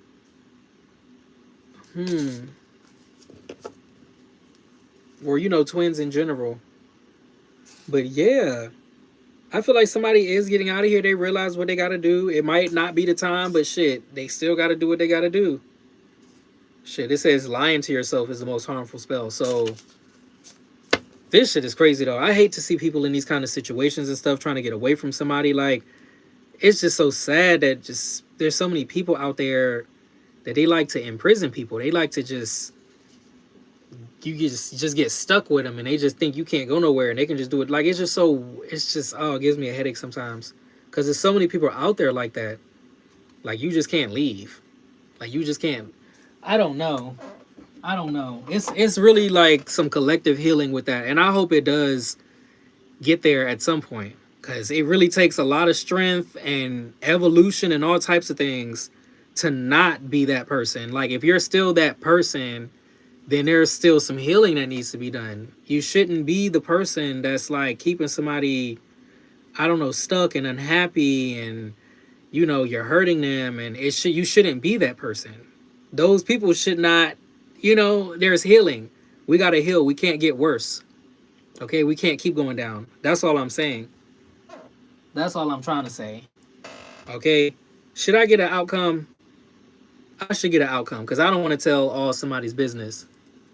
Or, twins in general. But yeah, I feel like somebody is getting out of here. They realize what they got to do. It might not be the time, but shit, they still got to do what they got to do. Shit, it says lying to yourself is the most harmful spell. So this shit is crazy, though. I hate to see people in these kind of situations and stuff trying to get away from somebody. Like, it's just so sad that there's so many people out there that they like to imprison people. They like to just get stuck with them, and they just think you can't go nowhere, and they can just do it. Like, it gives me a headache sometimes, because there's so many people out there like that. Like, you just can't leave. Like, you just can't. I don't know. It's really like some collective healing with that, and I hope it does get there at some point, because it really takes a lot of strength and evolution and all types of things to not be that person. Like if you're still that person, then there's still some healing that needs to be done. You shouldn't be the person that's like keeping somebody, I don't know, stuck and unhappy, and you know you're hurting them, and you shouldn't be that person. Those people should not, you know, there's healing. We got to heal. We can't get worse. Okay, we can't keep going down. That's all I'm saying. That's all I'm trying to say. Okay, should I get an outcome? I should get an outcome because I don't want to tell all somebody's business,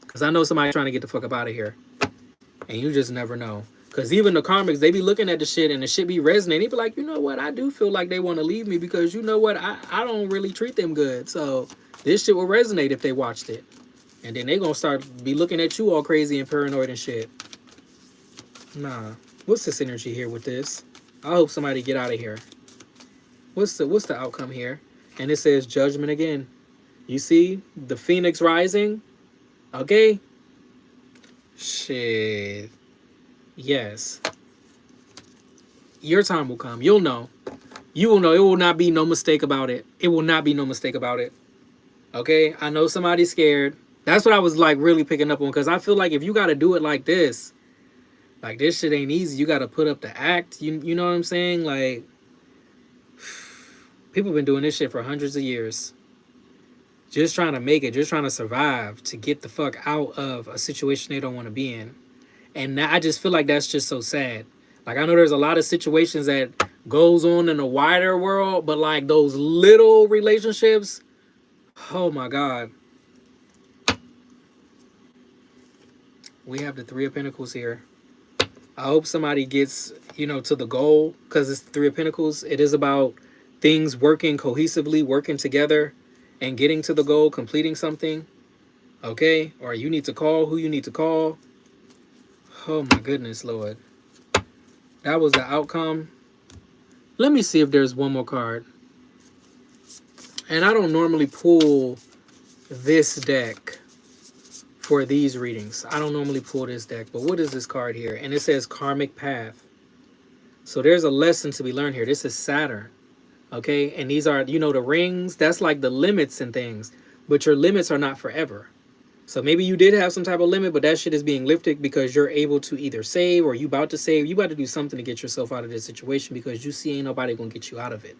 because I know somebody trying to get the fuck up out of here, and you just never know. Because even the karmics, they be looking at the shit and the shit be resonating. They be like, you know what? I do feel like they want to leave me because you know what? I don't really treat them good. So this shit will resonate if they watched it. And then they gonna start be looking at you all crazy and paranoid and shit. Nah. What's this energy here with this? I hope somebody get out of here. What's the outcome here? And it says judgment again. You see the phoenix rising? Okay. Shit. Yes. Your time will come. You'll know. You will know. It will not be no mistake about it. It will not be no mistake about it. Okay? I know somebody's scared. That's what I was like really picking up on, because I feel like if you got to do it like this shit ain't easy. You got to put up the act. You know what I'm saying? Like, people been doing this shit for hundreds of years. Just trying to make it. Just trying to survive. To get the fuck out of a situation they don't want to be in. And I just feel like that's just so sad. Like, I know there's a lot of situations that goes on in the wider world, but like those little relationships, oh my God. We have the Three of Pentacles here. I hope somebody gets, you know, to the goal, because it's the Three of Pentacles. It is about things working cohesively, working together, and getting to the goal, completing something. Okay? Or you need to call who you need to call. Oh my goodness, Lord. That was the outcome. Let me see if there's one more card. And I don't normally pull this deck for these readings. I don't normally pull this deck. But what is this card here? And it says Karmic Path. So there's a lesson to be learned here. This is Saturn. Okay? And these are, you know, the rings. That's like the limits and things. But your limits are not forever. So maybe you did have some type of limit, but that shit is being lifted because you're able to either save, or you about to save. You about to do something to get yourself out of this situation because you see ain't nobody going to get you out of it.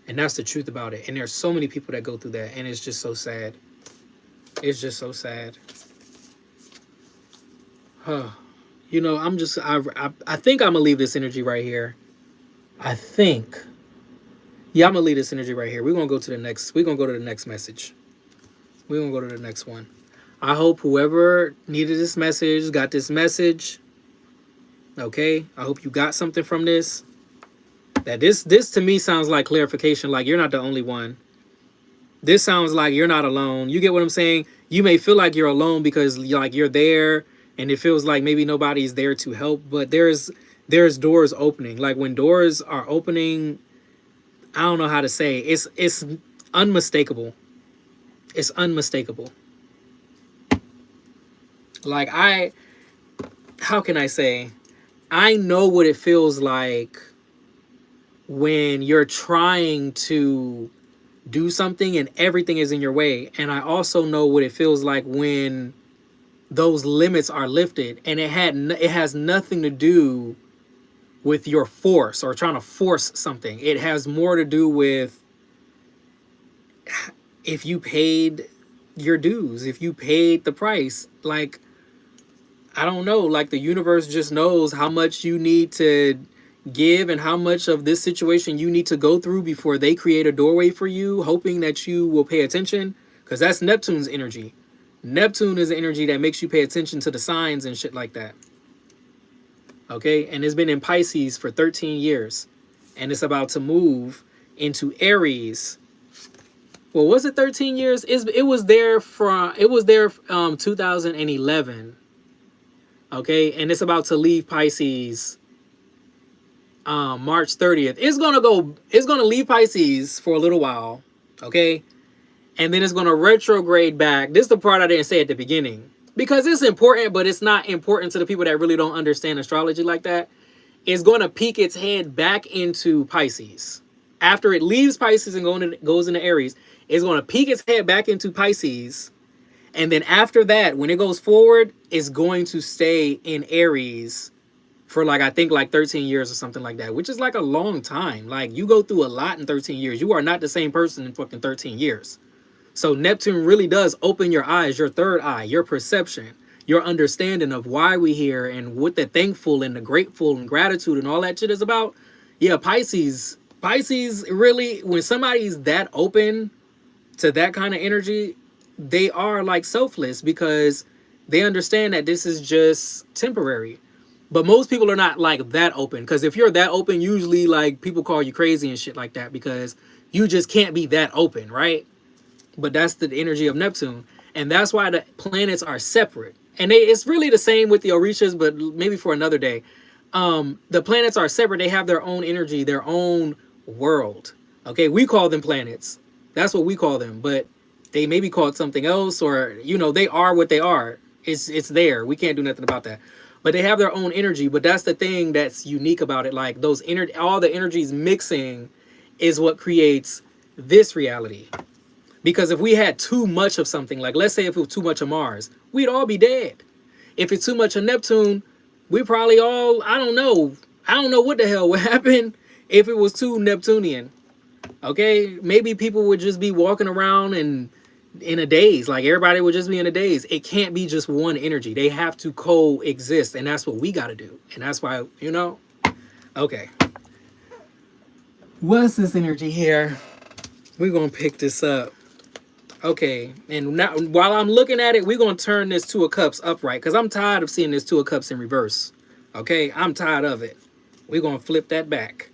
And that's the truth about it. And there's so many people that go through that. And it's just so sad. It's just so sad. Huh. You know, I think I'm going to leave this energy right here. I think. Yeah, I'm going to leave this energy right here. We're going to go to the next. We're going to go to the next message. We're going to go to the next one. I hope whoever needed this message got this message. Okay? I hope you got something from this. That this to me sounds like clarification. Like you're not the only one. This sounds like you're not alone. You get what I'm saying? You may feel like you're alone because like you're there and it feels like maybe nobody's there to help. But there's doors opening. Like when doors are opening, I don't know how to say. It's unmistakable. It's unmistakable. Like how can I say? I know what it feels like when you're trying to do something and everything is in your way. And I also know what it feels like when those limits are lifted and it has nothing to do with your force or trying to force something. It has more to do with if you paid your dues, if you paid the price. Like, I don't know, like the universe just knows how much you need to give and how much of this situation you need to go through before they create a doorway for you, hoping that you will pay attention, because that's Neptune's energy. Neptune is the energy that makes you pay attention to the signs and shit like that. Okay, and it's been in Pisces for 13 years, and it's about to move into Aries. Well, was it 13 years? It was there 2011. Okay, and it's about to leave Pisces March 30th. It's gonna leave Pisces for a little while, okay? And then it's gonna retrograde back. This is the part I didn't say at the beginning, because it's important, but it's not important to the people that really don't understand astrology like that. It's gonna peek its head back into Pisces after it leaves Pisces and goes into Aries, it's going to peek its head back into Pisces. And then after that, when it goes forward, it's going to stay in Aries for like, I think like 13 years or something like that, which is like a long time. Like, you go through a lot in 13 years. You are not the same person in fucking 13 years. So Neptune really does open your eyes, your third eye, your perception, your understanding of why we here and what the thankful and the grateful and gratitude and all that shit is about. Yeah, Pisces really, when somebody's that open to that kind of energy, they are like selfless because they understand that this is just temporary. But most people are not like that open, because if you're that open, usually like people call you crazy and shit like that because you just can't be that open, right? But that's the energy of Neptune, and that's why the planets are separate. And it's really the same with the Orishas, but maybe for another day. The planets are separate. They have their own energy, their own world. Okay, we call them planets. That's what we call them, but they may be called something else, or you know, they are what they are. It's there. We can't do nothing about that. But they have their own energy. But that's the thing that's unique about it. Like those all the energies mixing is what creates this reality. Because if we had too much of something, like let's say if it was too much of Mars, we'd all be dead. If it's too much of Neptune, we probably all, I don't know what the hell would happen if it was too Neptunian. Okay, maybe people would just be walking around and in a daze, like everybody would just be in a daze. It can't be just one energy. They have to coexist, and that's what we got to do. And that's why, you know, okay. What's this energy here? We're going to pick this up. Okay, and now while I'm looking at it, we're going to turn this Two of Cups upright because I'm tired of seeing this Two of Cups in reverse. Okay, I'm tired of it. We're going to flip that back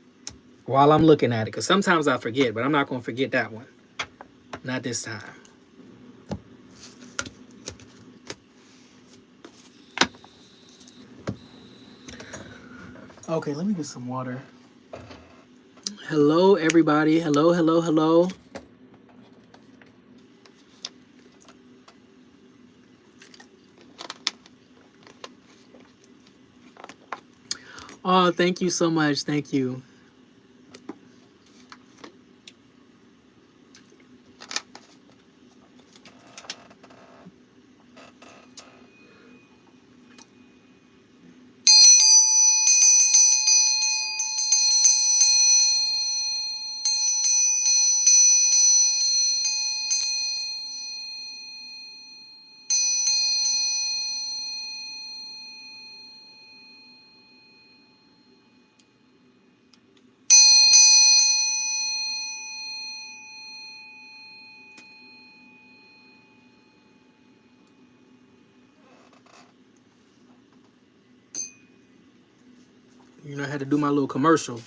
while I'm looking at it, because sometimes I forget, but I'm not going to forget that one. Not this time. Okay, let me get some water. Hello, everybody. Hello, hello, hello. Oh, thank you so much. Thank you. You know, I had to do my little commercial.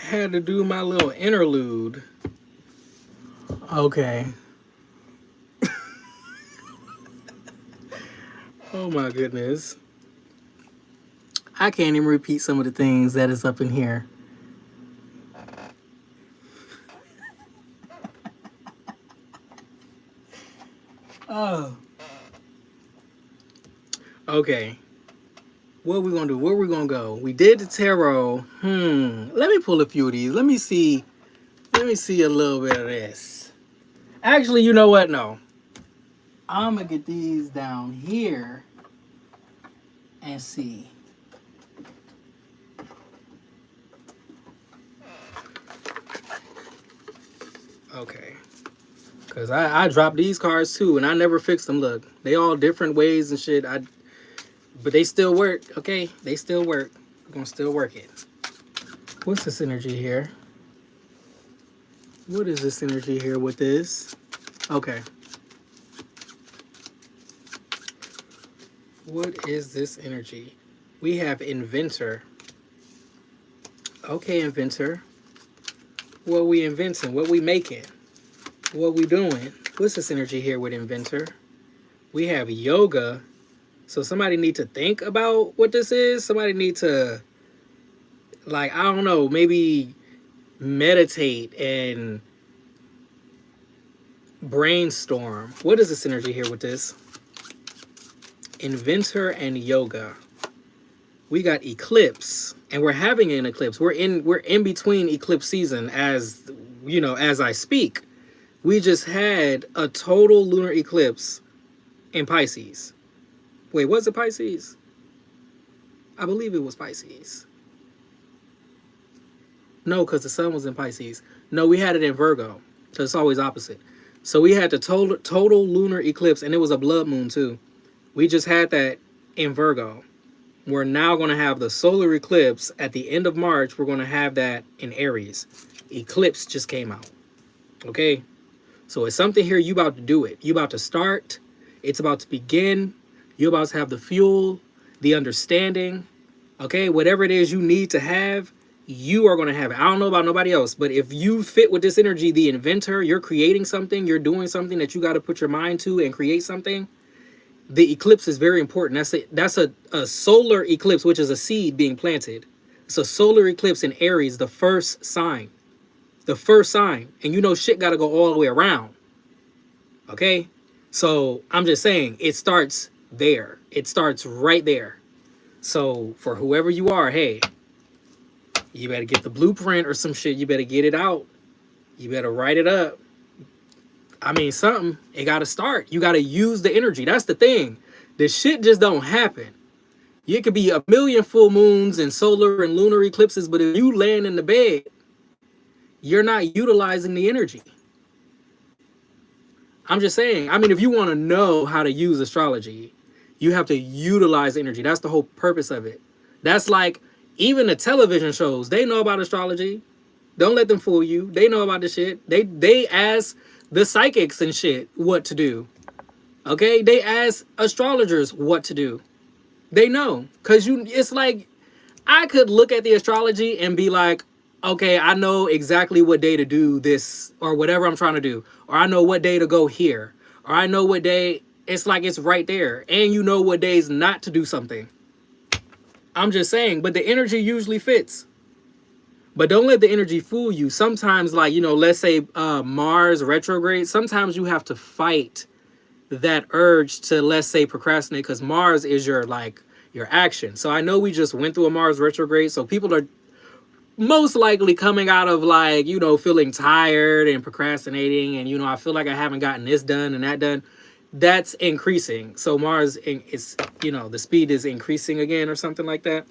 Had to do my little interlude. Okay. Oh my goodness. I can't even repeat some of the things that is up in here. Oh. Okay. What are we gonna do? Where are we gonna go? We did the tarot. Let me pull a few of these. Let me see a little bit of this. Actually, you know what? No. I'm gonna get these down here and see. Okay. Because I dropped these cards too, and I never fixed them. Look, they all different ways and shit. But they still work, okay? They still work. We're gonna still work it. What's this energy here? What is this energy here with this? Okay. What is this energy? We have inventor. Okay, inventor. What we inventing? What we making? What we doing? What's this energy here with inventor? We have yoga. So somebody need to think about what this is. Somebody need to, like, I don't know, maybe meditate and brainstorm. What is this energy here with this? Inventor and yoga. We got eclipse. and we're having an eclipse. We're in between eclipse season, as you know, as I speak. We just had a total lunar eclipse in Pisces. Wait, was it Pisces? I believe it was Pisces. No, because the sun was in Pisces. No, we had it in Virgo, because it's always opposite. So we had the total lunar eclipse, and it was a blood moon too. We just had that in Virgo. We're now going to have the solar eclipse at the end of March. We're going to have that in Aries. Eclipse just came out. Okay? So it's something here. You about to do it. You about to start. It's about to begin. You're about to have the fuel, the understanding. Okay? Whatever it is you need to have, you are going to have it. I don't know about nobody else, but if you fit with this energy, the inventor, you're creating something, you're doing something that you got to put your mind to and create something. The eclipse is very important. That's a solar eclipse, which is a seed being planted. It's a solar eclipse in Aries, the first sign. The first sign. And you know shit got to go all the way around. Okay? So I'm just saying, it starts there. It starts right there. So for whoever you are, hey, you better get the blueprint or some shit. You better get it out. You better write it up. I mean, something, it got to start. You got to use the energy. That's the thing. The shit just don't happen. It could be a million full moons and solar and lunar eclipses, but if you land in the bed, you're not utilizing the energy. I'm just saying, I mean, if you want to know how to use astrology, you have to utilize energy. That's the whole purpose of it. That's like, even the television shows, they know about astrology. Don't let them fool you. They know about the shit. They ask the psychics and shit what to do. Okay? They ask astrologers what to do. They know. Because it's like, I could look at the astrology and be like, okay, I know exactly what day to do this or whatever I'm trying to do. Or I know what day to go here. Or I know what day. It's like it's right there. And you know what days not to do something. I'm just saying. But the energy usually fits. But don't let the energy fool you. Sometimes, like, you know, let's say Mars retrograde. Sometimes you have to fight that urge to, let's say, procrastinate, because Mars is your action. So I know we just went through a Mars retrograde. So people are most likely coming out of, like, you know, feeling tired and procrastinating. And, you know, I feel like I haven't gotten this done and that done. That's increasing. So Mars is, you know, the speed is increasing again or something like that.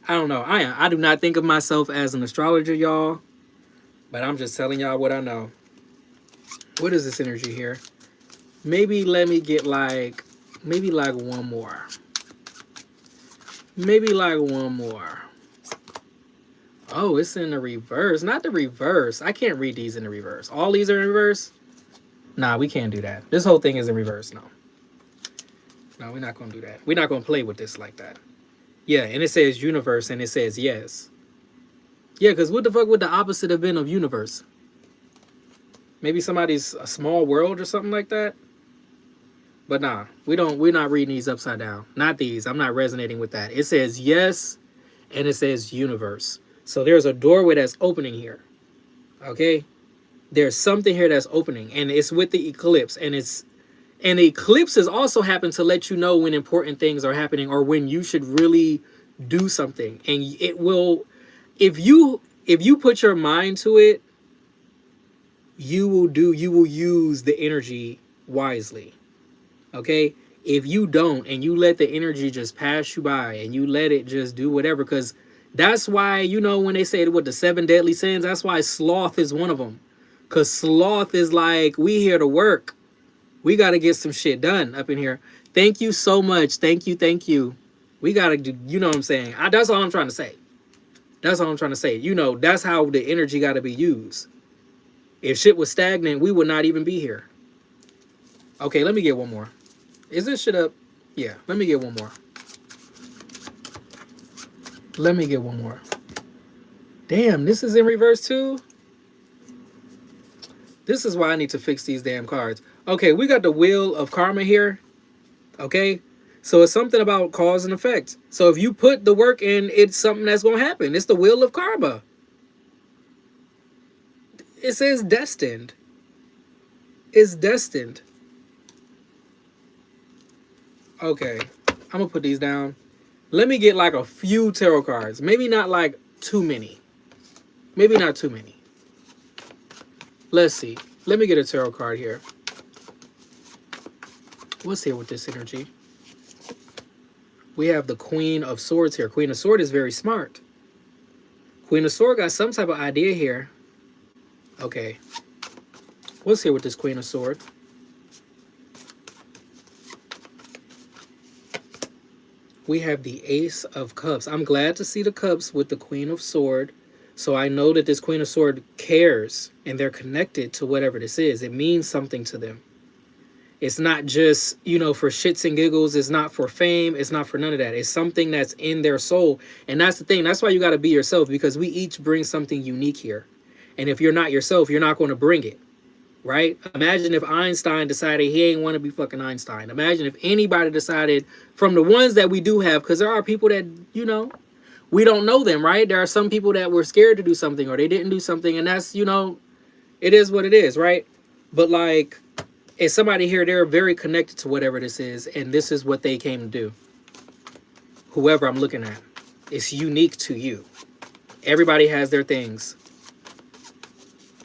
I don't know. I do not think of myself as an astrologer, y'all. But I'm just telling y'all what I know. What is this energy here? Maybe let me get maybe one more. Maybe one more. Oh, it's in the reverse. Not the reverse. I can't read these in the reverse. All these are in reverse? Nah, we can't do that. This whole thing is in reverse. No, we're not going to do that. We're not going to play with this like that. Yeah, and it says universe, and it says yes. Yeah, because what the fuck would the opposite have been of universe? Maybe somebody's a small world or something like that? But nah, we're not reading these upside down. Not these. I'm not resonating with that. It says yes, and it says universe. So there's a doorway that's opening here. Okay? There's something here that's opening, and it's with the eclipse, and the eclipses also happen to let you know when important things are happening or when you should really do something. And it will, if you put your mind to it, you will use the energy wisely. Okay? If you don't, and you let the energy just pass you by and you let it just do whatever, because that's why, you know, when they say what the 7 deadly sins, that's why sloth is one of them. Because sloth is like, we here to work. We got to get some shit done up in here. Thank you so much. Thank you. We got to do, you know what I'm saying? That's all I'm trying to say. That's all I'm trying to say. You know, that's how the energy got to be used. If shit was stagnant, we would not even be here. Okay, let me get one more. Is this shit up? Yeah, let me get one more. Let me get one more. Damn, this is in reverse too? This is why I need to fix these damn cards. Okay, we got the wheel of karma here. Okay, so it's something about cause and effect. So if you put the work in, it's something that's going to happen. It's the wheel of karma. It says destined. It's destined. Okay, I'm going to put these down. Let me get like a few tarot cards. Maybe not like too many. Maybe not too many. Let's see. Let me get a tarot card here. What's here with this energy? We have the Queen of Swords here. Queen of Swords is very smart. Queen of Swords got some type of idea here. Okay. What's here with this Queen of Swords? We have the Ace of Cups. I'm glad to see the cups with the Queen of Swords. So I know that this Queen of Swords cares and they're connected to whatever this is. It means something to them. It's not just, you know, for shits and giggles. It's not for fame. It's not for none of that. It's something that's in their soul. And that's the thing. That's why you got to be yourself, because we each bring something unique here. And if you're not yourself, you're not going to bring it. Right? Imagine if Einstein decided he ain't want to be fucking Einstein. Imagine if anybody decided, from the ones that we do have, because there are people that, you know, we don't know them, right? There are some people that were scared to do something or they didn't do something, and that's, you know, it is what it is, right? But like, if somebody here, they're very connected to whatever this is, and this is what they came to do. Whoever I'm looking at, it's unique to you. Everybody has their things.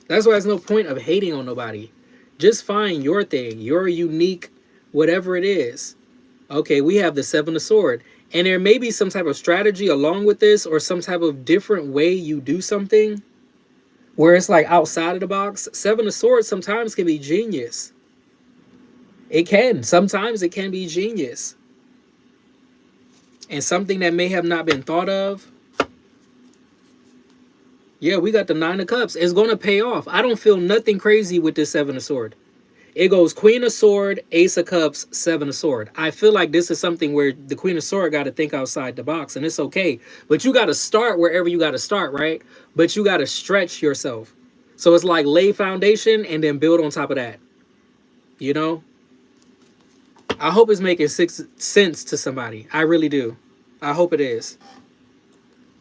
That's why there's no point of hating on nobody. Just find your thing, your unique, whatever it is. Okay, we have the Seven of Swords. And there may be some type of strategy along with this, or some type of different way you do something where it's like outside of the box. Seven of Swords sometimes can be genius. It can. Sometimes it can be genius. And something that may have not been thought of. Yeah, we got the Nine of Cups. It's going to pay off. I don't feel nothing crazy with this Seven of Swords. It goes Queen of Swords, Ace of Cups, Seven of Swords. I feel like this is something where the Queen of Swords got to think outside the box, and it's okay. But you got to start wherever you got to start, right? But you got to stretch yourself. So it's like lay foundation and then build on top of that. You know? I hope it's making sense to somebody. I really do. I hope it is.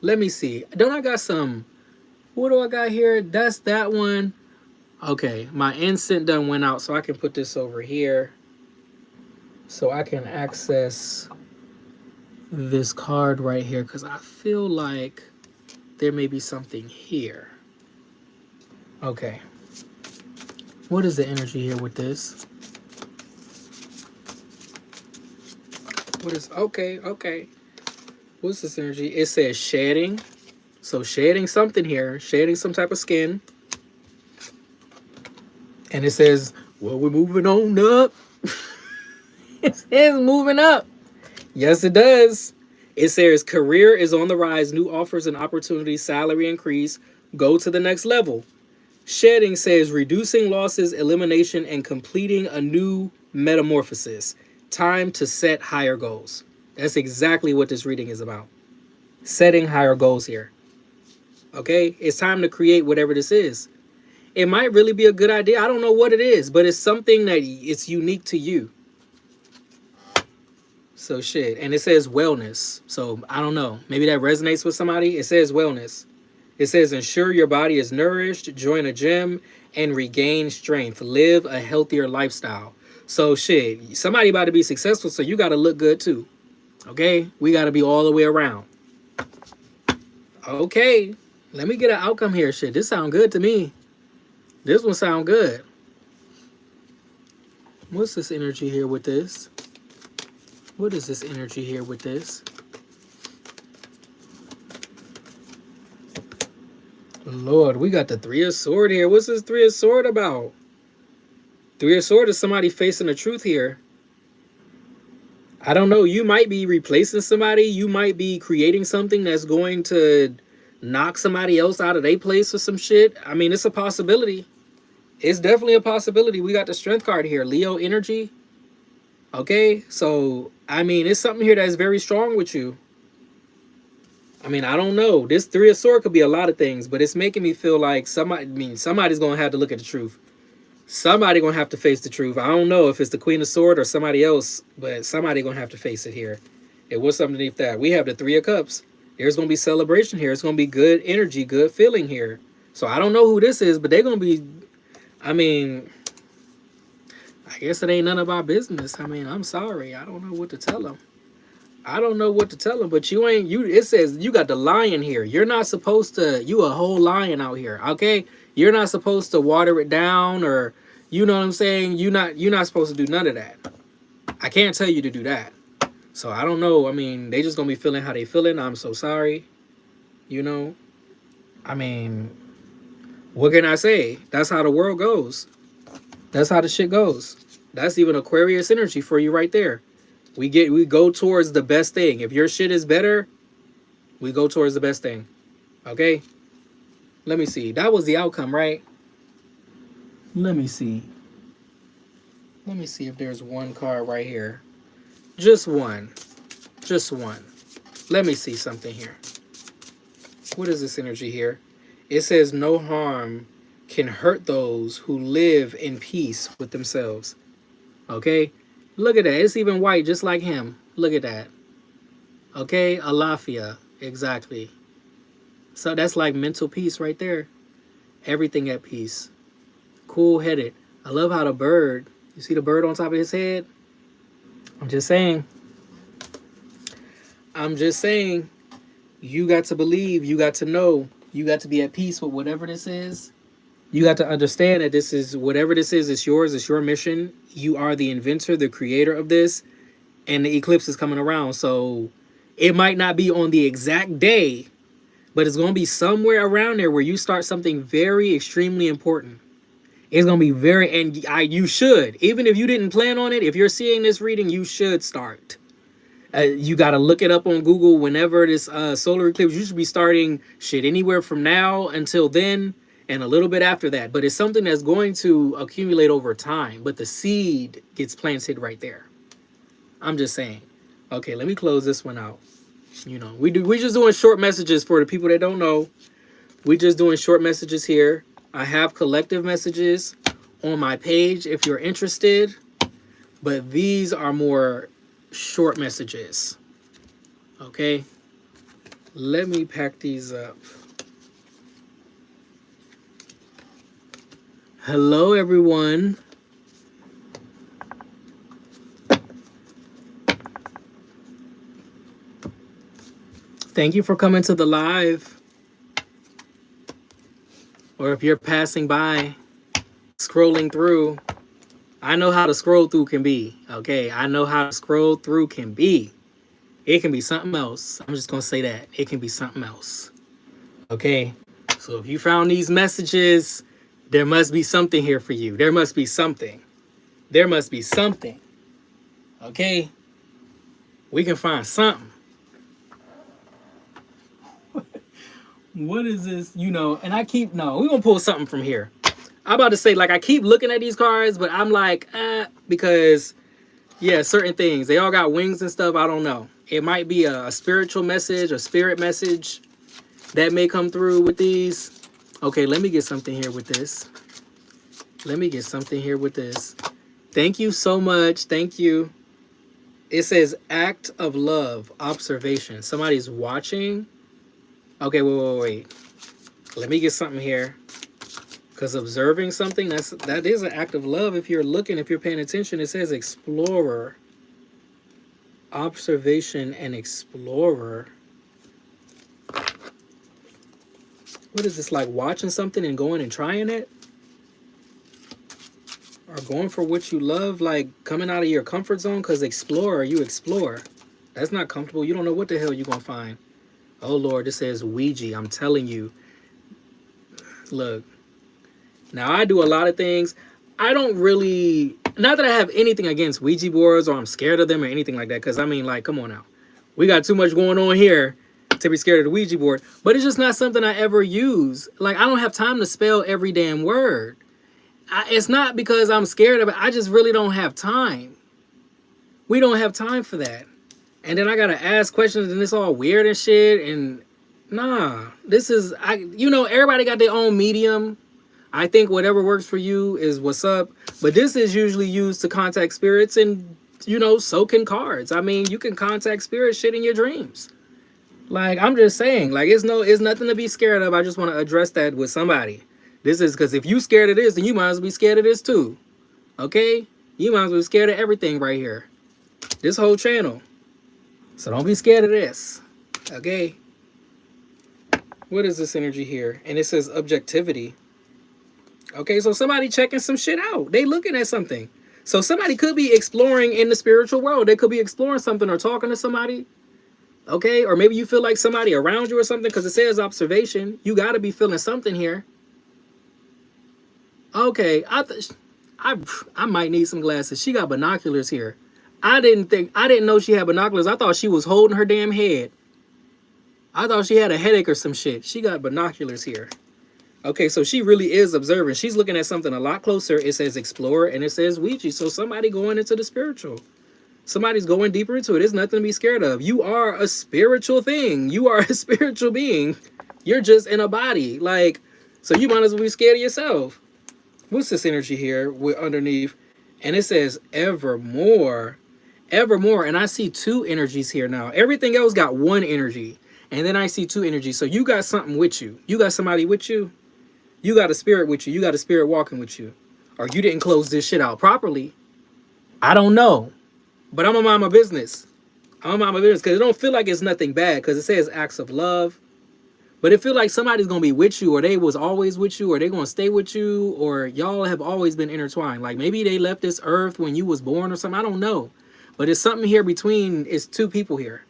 Let me see. Don't I got some... What do I got here? That's that one. Okay, my incense done went out, so I can put this over here. So I can access this card right here, because I feel like there may be something here. Okay. What is the energy here with this? What is... Okay. What's this energy? It says shedding. So shedding something here, shedding some type of skin. And it says, well, we're moving on up. It says moving up. Yes, it does. It says career is on the rise, new offers and opportunities, salary increase, go to the next level. Shedding says reducing losses, elimination, and completing a new metamorphosis. Time to set higher goals. That's exactly what this reading is about. Setting higher goals here. Okay, it's time to create whatever this is. It might really be a good idea. I don't know what it is, but it's something that it's unique to you. So shit. And it says wellness. So I don't know. Maybe that resonates with somebody. It says wellness. It says ensure your body is nourished, join a gym, and regain strength. Live a healthier lifestyle. So shit. Somebody about to be successful, so you got to look good too. Okay? We got to be all the way around. Okay. Let me get an outcome here. Shit, this sound good to me. This one sound good. What's this energy here with this? What is this energy here with this? Lord, we got the Three of Swords here. What's this Three of Swords about? Three of Swords is somebody facing the truth here. I don't know. You might be replacing somebody. You might be creating something that's going to knock somebody else out of their place or some shit. I mean, it's a possibility. It's definitely a possibility. We got the Strength card here. Leo energy. Okay, so, I mean, it's something here that's very strong with you. I mean, I don't know. This Three of Swords could be a lot of things, but it's making me feel like somebody's going to have to look at the truth. Somebody going to have to face the truth. I don't know if it's the Queen of Swords or somebody else, but somebody going to have to face it here. It was something underneath that. We have the Three of Cups. There's going to be celebration here. It's going to be good energy, good feeling here. So I don't know who this is, but they're going to be, I mean, I guess it ain't none of our business. I mean, I'm sorry. I don't know what to tell them. I don't know what to tell them, but you ain't you. It says you got the lion here. You're not supposed to. You a whole lion out here, okay? You're not supposed to water it down, or you know what I'm saying. You're not supposed to do none of that. I can't tell you to do that. So I don't know. I mean, they just gonna be feeling how they feeling. I'm so sorry. You know. I mean, what can I say? That's how the world goes. That's how the shit goes. That's even Aquarius energy for you right there. We go towards the best thing. If your shit is better, we go towards the best thing. Okay? Let me see. That was the outcome, right? Let me see. Let me see if there's one card right here. Just one. Just one. Let me see something here. What is this energy here? It says no harm can hurt those who live in peace with themselves. Okay? Look at that. It's even white, just like him. Look at that. Okay? Alafia. Exactly. So that's like mental peace right there. Everything at peace. Cool-headed. I love how the bird, you see the bird on top of his head? I'm just saying. I'm just saying. You got to believe. You got to know. You got to be at peace with whatever this is. You got to understand that this is, whatever this is, it's yours. It's your mission. You are the inventor, the creator of this. And the eclipse is coming around. So it might not be on the exact day, but it's going to be somewhere around there where you start something very extremely important. It's going to be very, and you should, even if you didn't plan on it, if you're seeing this reading, you should start. You got to look it up on Google whenever this solar eclipse, you should be starting shit anywhere from now until then and a little bit after that. But it's something that's going to accumulate over time, but the seed gets planted right there. I'm just saying. Okay, let me close this one out. You know, we just doing short messages for the people that don't know. We just doing short messages here. I have collective messages on my page if you're interested, but these are more short messages. Okay, let me pack these up. Hello, everyone. Thank you for coming to the live. Or if you're passing by, scrolling through, I know how to scroll through can be. Okay, I know how to scroll through can be. It can be something else. I'm just going to say that. It can be something else. Okay, so if you found these messages, there must be something here for you. There must be something. There must be something. Okay, we can find something. What is this? You know, and I keep, no, we're going to pull something from here. I'm about to say, like, I keep looking at these cards, but I'm like, because, yeah, certain things, they all got wings and stuff. I don't know. It might be a spiritual message, a spirit message that may come through with these. Okay, let me get something here with this. Let me get something here with this. Thank you so much. Thank you. It says act of love, observation. Somebody's watching. Okay, wait. Let me get something here. Because observing something, that is an act of love. If you're looking, if you're paying attention, it says explorer. Observation and explorer. What is this, like watching something and going and trying it? Or going for what you love, like coming out of your comfort zone? Because explorer, you explore. That's not comfortable. You don't know what the hell you're going to find. Oh, Lord, this says Ouija. I'm telling you. Look. Now, I do a lot of things. I don't really... Not that I have anything against Ouija boards or I'm scared of them or anything like that. Because, I mean, like, come on now. We got too much going on here to be scared of the Ouija board. But it's just not something I ever use. Like, I don't have time to spell every damn word. It's not because I'm scared of it. I just really don't have time. We don't have time for that. And then I got to ask questions and it's all weird and shit. And nah, this is... you know, everybody got their own medium. I think whatever works for you is what's up. But this is usually used to contact spirits and, you know, so can cards. I mean, you can contact spirit shit in your dreams. Like, I'm just saying, like, it's nothing to be scared of. I just want to address that with somebody. This is because if you scared of this, then you might as well be scared of this too. Okay? You might as well be scared of everything right here. This whole channel. So don't be scared of this. Okay. What is this energy here? And it says objectivity. Okay, so somebody checking some shit out. They looking at something. So somebody could be exploring in the spiritual world. They could be exploring something or talking to somebody. Okay, or maybe you feel like somebody around you or something because it says observation. You got to be feeling something here. Okay, I might need some glasses. She got binoculars here. I didn't know she had binoculars. I thought she was holding her damn head. I thought she had a headache or some shit. She got binoculars here. Okay, so she really is observing. She's looking at something a lot closer. It says explorer and it says Ouija. So somebody going into the spiritual. Somebody's going deeper into it. There's nothing to be scared of. You are a spiritual thing. You are a spiritual being. You're just in a body. Like, so you might as well be scared of yourself. What's this energy here with underneath? And it says evermore. Evermore. And I see two energies here now. Everything else got one energy. And then I see two energies. So you got something with you. You got somebody with you. You got a spirit with you. You got a spirit walking with you. Or you didn't close this shit out properly. I don't know. But I'm gonna mind my business. I'm gonna mind my business because it don't feel like it's nothing bad because it says acts of love. But it feel like somebody's gonna be with you, or they was always with you, or they gonna stay with you, or y'all have always been intertwined. Like maybe they left this earth when you was born or something. I don't know. But it's something here between. It's two people here.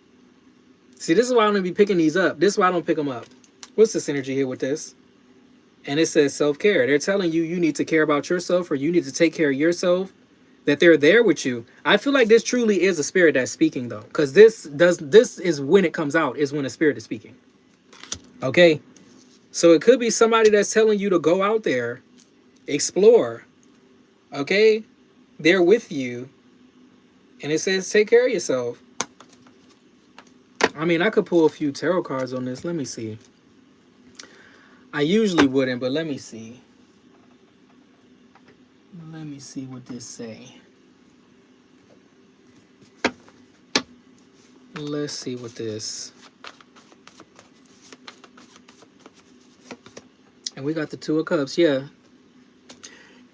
See, this is why I don't be picking these up. This is why I don't pick them up. What's this energy here with this? And it says self-care. They're telling you need to care about yourself, or you need to take care of yourself. That they're there with you. I feel like this truly is a spirit that's speaking though, because this is when it comes out, is when a spirit is speaking. Okay, so it could be somebody that's telling you to go out there, explore. Okay, they're with you, and it says take care of yourself. I mean, I could pull a few tarot cards on this. Let me see. I usually wouldn't, but let me see. Let me see what this say. Let's see what this. And we got the Two of Cups. Yeah.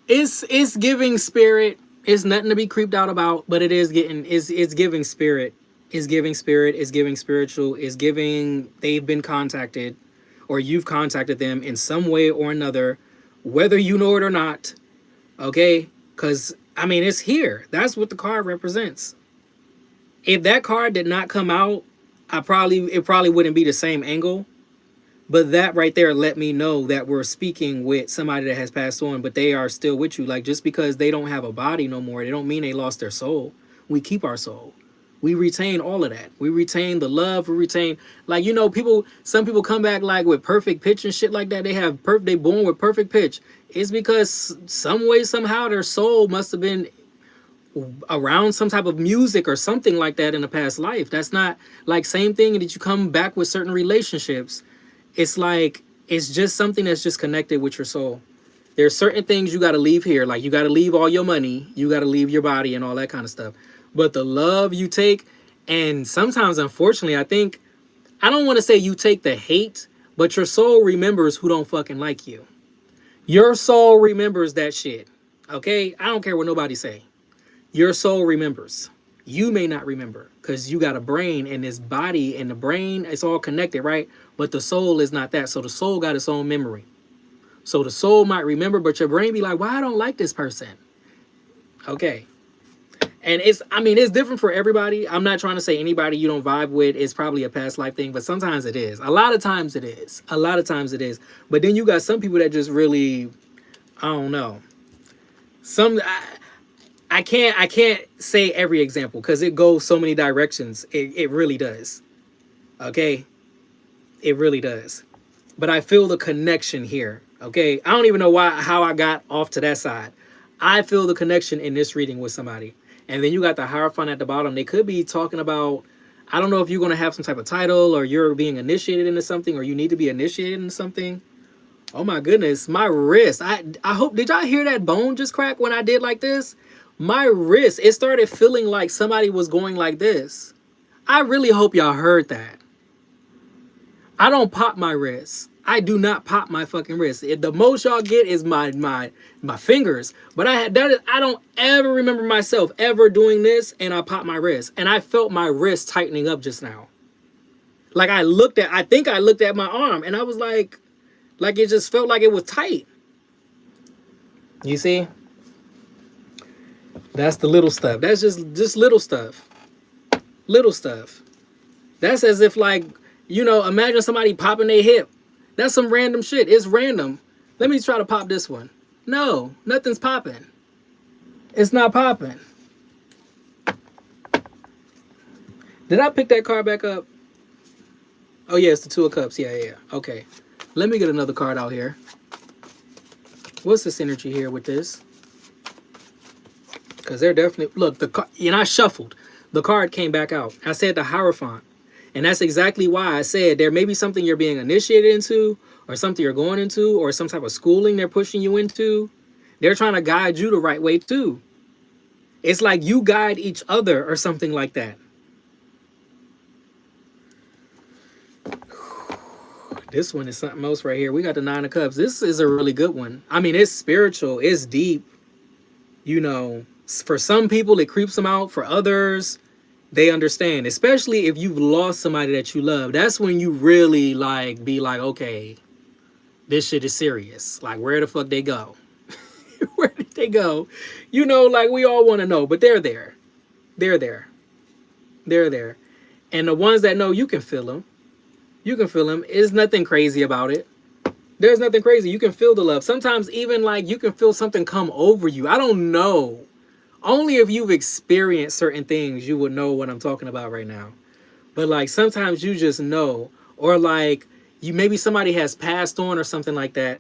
It's giving spirit. It's nothing to be creeped out about, but it is getting it's giving spirit. It's giving spirit. It's giving spiritual. It's giving they've been contacted, or you've contacted them in some way or another, whether you know it or not. Okay, because I mean it's here. That's what the card represents. If that card did not come out, it probably wouldn't be the same angle. But that right there let me know that we're speaking with somebody that has passed on, but they are still with you. Like just because they don't have a body no more, they don't mean they lost their soul. We keep our soul. We retain all of that. We retain the love. We retain, like, you know, some people come back like with perfect pitch and shit like that. They born with perfect pitch. It's because some way, somehow their soul must have been around some type of music or something like that in a past life. That's not like same thing that you come back with certain relationships. It's like, it's just something that's just connected with your soul. There's certain things you got to leave here. Like you got to leave all your money. You got to leave your body and all that kind of stuff. But the love you take, and sometimes, unfortunately, I don't want to say you take the hate, but your soul remembers who don't fucking like you. Your soul remembers that shit. Okay? I don't care what nobody say. Your soul remembers. You may not remember because you got a brain, and this body and the brain, it's all connected, right? But the soul is not that. So the soul got its own memory. So the soul might remember, but your brain be like, why I don't like this person? Okay. And it's different for everybody. I'm not trying to say anybody you don't vibe with is probably a past life thing, but sometimes it is. A lot of times it is. But then you got some people that just really, I don't know. I can't say every example because it goes so many directions. It really does. Okay? It really does. But I feel the connection here. Okay? I don't even know how I got off to that side. I feel the connection in this reading with somebody. And then you got the Hierophant at the bottom. They could be talking about, I don't know if you're going to have some type of title or you're being initiated into something or you need to be initiated into something. Oh my goodness, my wrist. I hope, did y'all hear that bone just crack when I did like this? My wrist, it started feeling like somebody was going like this. I really hope y'all heard that. I don't pop my wrist. I do not pop my fucking wrist. The most y'all get is my fingers. But I don't ever remember myself ever doing this and I pop my wrist. And I felt my wrist tightening up just now. Like I think I looked at my arm and I was like it just felt like it was tight. You see? That's the little stuff. That's just little stuff. Little stuff. That's as if like, imagine somebody popping their hip. That's some random shit. It's random. Let me try to pop this one. No, nothing's popping. It's not popping. Did I pick that card back up? Oh yeah, it's the Two of Cups. Yeah. Okay. Let me get another card out here. What's this energy here with this? Because they're definitely... Look, I shuffled. The card came back out. I said the Hierophant. And that's exactly why I said there may be something you're being initiated into, or something you're going into, or some type of schooling they're pushing you into. They're trying to guide you the right way too. It's like you guide each other or something like that. This one is something else right here. We got the Nine of Cups. This is a really good one. I mean, it's spiritual. It's deep. For some people, it creeps them out. For others, they understand. Especially if you've lost somebody that you love. That's when you really be like, okay, this shit is serious. Like, where the fuck they go? Where did they go? Like we all want to know. But they're there. They're there. They're there. And the ones that know, you can feel them. You can feel them. There's nothing crazy about it. There's nothing crazy. You can feel the love. Sometimes even like you can feel something come over you. I don't know. Only if you've experienced certain things, you would know what I'm talking about right now. But like sometimes you just know. Or like maybe somebody has passed on or something like that.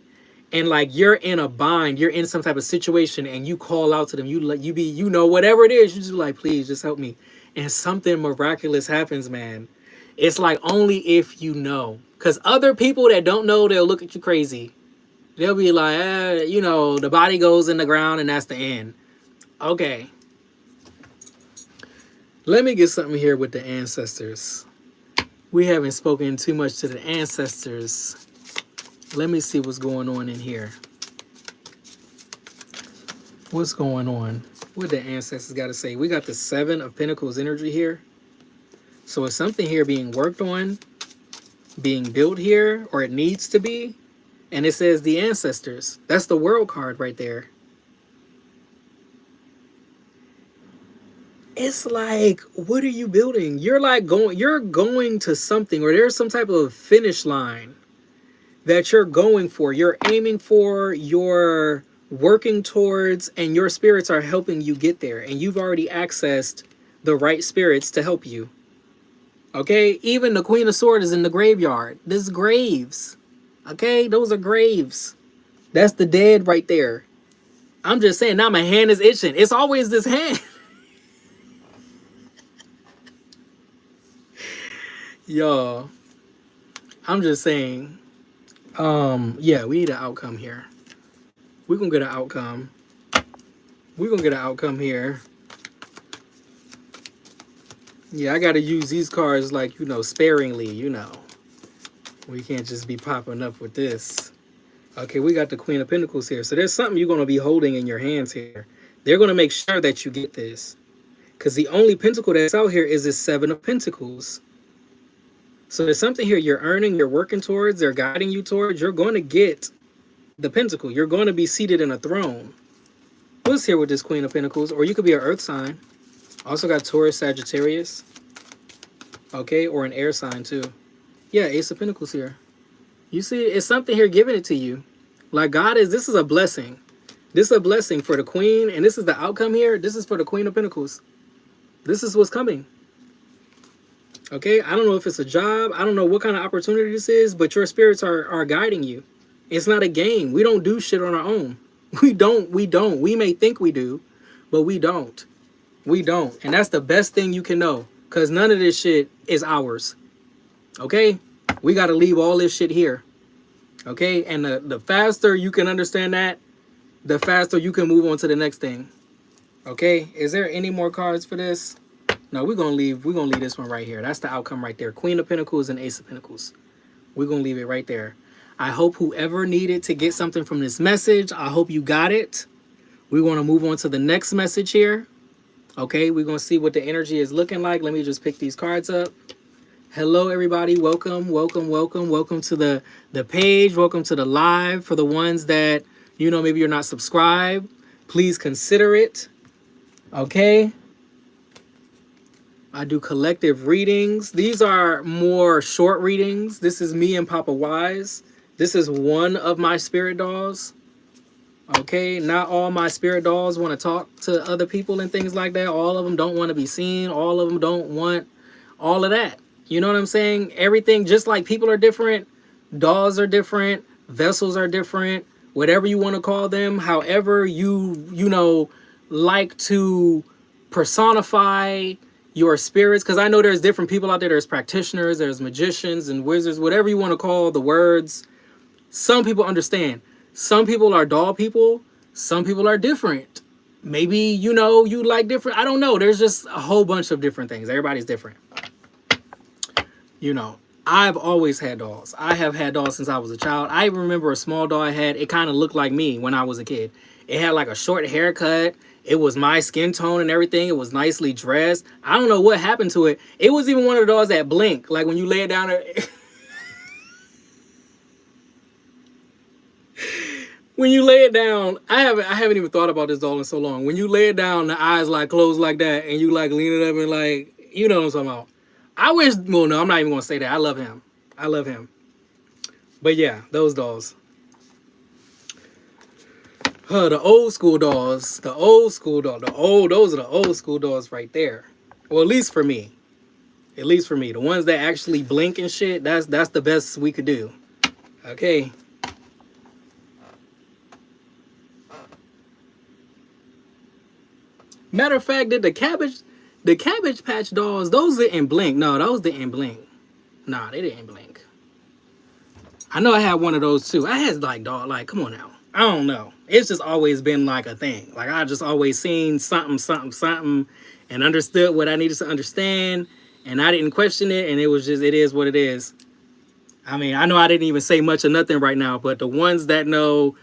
And like you're in a bind. You're in some type of situation and you call out to them. Whatever it is, you just be like, please just help me. And something miraculous happens, man. It's like only if you know. Because other people that don't know, they'll look at you crazy. They'll be like, the body goes in the ground and that's the end. Okay. Let me get something here with the ancestors. We haven't spoken too much to the ancestors. Let me see what's going on in here. What's going on? What the ancestors got to say? We got the Seven of Pentacles energy here. So it's something here being worked on, being built here, or it needs to be. And it says the ancestors. That's the World card right there. It's like, what are you building? You're going to something, or there's some type of finish line that you're going for. You're aiming for, you're working towards, and your spirits are helping you get there. And you've already accessed the right spirits to help you. Okay, even the Queen of Swords is in the graveyard. This is graves. Okay, those are graves. That's the dead right there. I'm just saying, now my hand is itching. It's always this hand. Y'all, I'm just saying, yeah, we need an outcome here. We're going to get an outcome. We're going to get an outcome here. Yeah, I got to use these cards like, sparingly, We can't just be popping up with this. Okay, we got the Queen of Pentacles here. So there's something you're going to be holding in your hands here. They're going to make sure that you get this. Because the only pentacle that's out here is this Seven of Pentacles. So there's something here you're earning, you're working towards, they're guiding you towards. You're going to get the pentacle. You're going to be seated in a throne. Who's here with this Queen of Pentacles? Or you could be an earth sign. Also got Taurus, Sagittarius. Okay, or an air sign too. Yeah, Ace of Pentacles here. You see, it's something here giving it to you. Like this is a blessing. This is a blessing for the Queen. And this is the outcome here. This is for the Queen of Pentacles. This is what's coming. Okay, I don't know if it's a job. I don't know what kind of opportunity this is. But your spirits are guiding you. It's not a game. We don't do shit on our own. We don't. We may think we do. But we don't. We don't. And that's the best thing you can know. Because none of this shit is ours. Okay? We got to leave all this shit here. Okay? And the faster you can understand that, the faster you can move on to the next thing. Okay? Is there any more cards for this? No, we're going to leave this one right here. That's the outcome right there. Queen of Pentacles and Ace of Pentacles. We're going to leave it right there. I hope whoever needed to get something from this message, I hope you got it. We want to move on to the next message here. Okay, we're going to see what the energy is looking like. Let me just pick these cards up. Hello, everybody. Welcome, welcome, welcome. Welcome to the page. Welcome to the live. For the ones that, you know, maybe you're not subscribed, please consider it. Okay. I do collective readings. These are more short readings. This is me and Papa Wise. This is one of my spirit dolls. Okay, not all my spirit dolls want to talk to other people and things like that. All of them don't want to be seen. All of them don't want all of that. You know what I'm saying? Everything, just like people are different, dolls are different, vessels are different, whatever you want to call them, however you know, like to personify your spirits, because I know there's different people out there. There's practitioners, there's magicians and wizards, whatever you want to call the words. Some people understand. Some people are doll people. Some people are different. Maybe, you know, you like different. I don't know. There's just a whole bunch of different things. Everybody's different. You know, I've always had dolls. I have had dolls since I was a child. I remember a small doll I had. It kind of looked like me when I was a kid. It had like a short haircut. It was my skin tone and everything. It was nicely dressed. I don't know what happened to it. It was even one of the dolls that blink. Like when you lay it down. When you lay it down, I haven't even thought about this doll in so long. When you lay it down, the eyes like close like that, and you like lean it up and like, you know what I'm talking about. I wish, well, no, I'm not even gonna say that. I love him. I love him. But yeah, those dolls. The old school dolls. The old school doll. Those are the old school dolls right there. Well, at least for me. At least for me. The ones that actually blink and shit, that's the best we could do. Okay. Matter of fact, did the Cabbage Patch dolls, those didn't blink. No, those didn't blink. Nah, they didn't blink. I know I had one of those too. I had like doll, like, come on now. I don't know. It's just always been like a thing. Like I just always seen something, and understood what I needed to understand, and I didn't question it, and it was just, it is what it is. I mean, I know I didn't even say much of nothing right now, but the ones that know,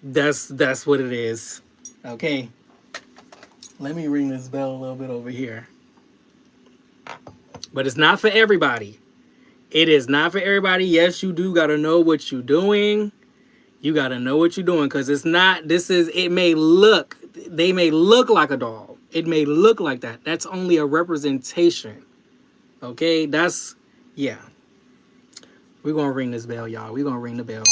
that's what it is. Okay. Let me ring this bell a little bit over here. But it's not for everybody. It is not for everybody. Yes, you do got to know what you're doing. You got to know what you're doing, because it's not, it may look, they may look like a doll. It may look like that. That's only a representation. Okay? That's, yeah. We're going to ring this bell, y'all. We're going to ring the bell.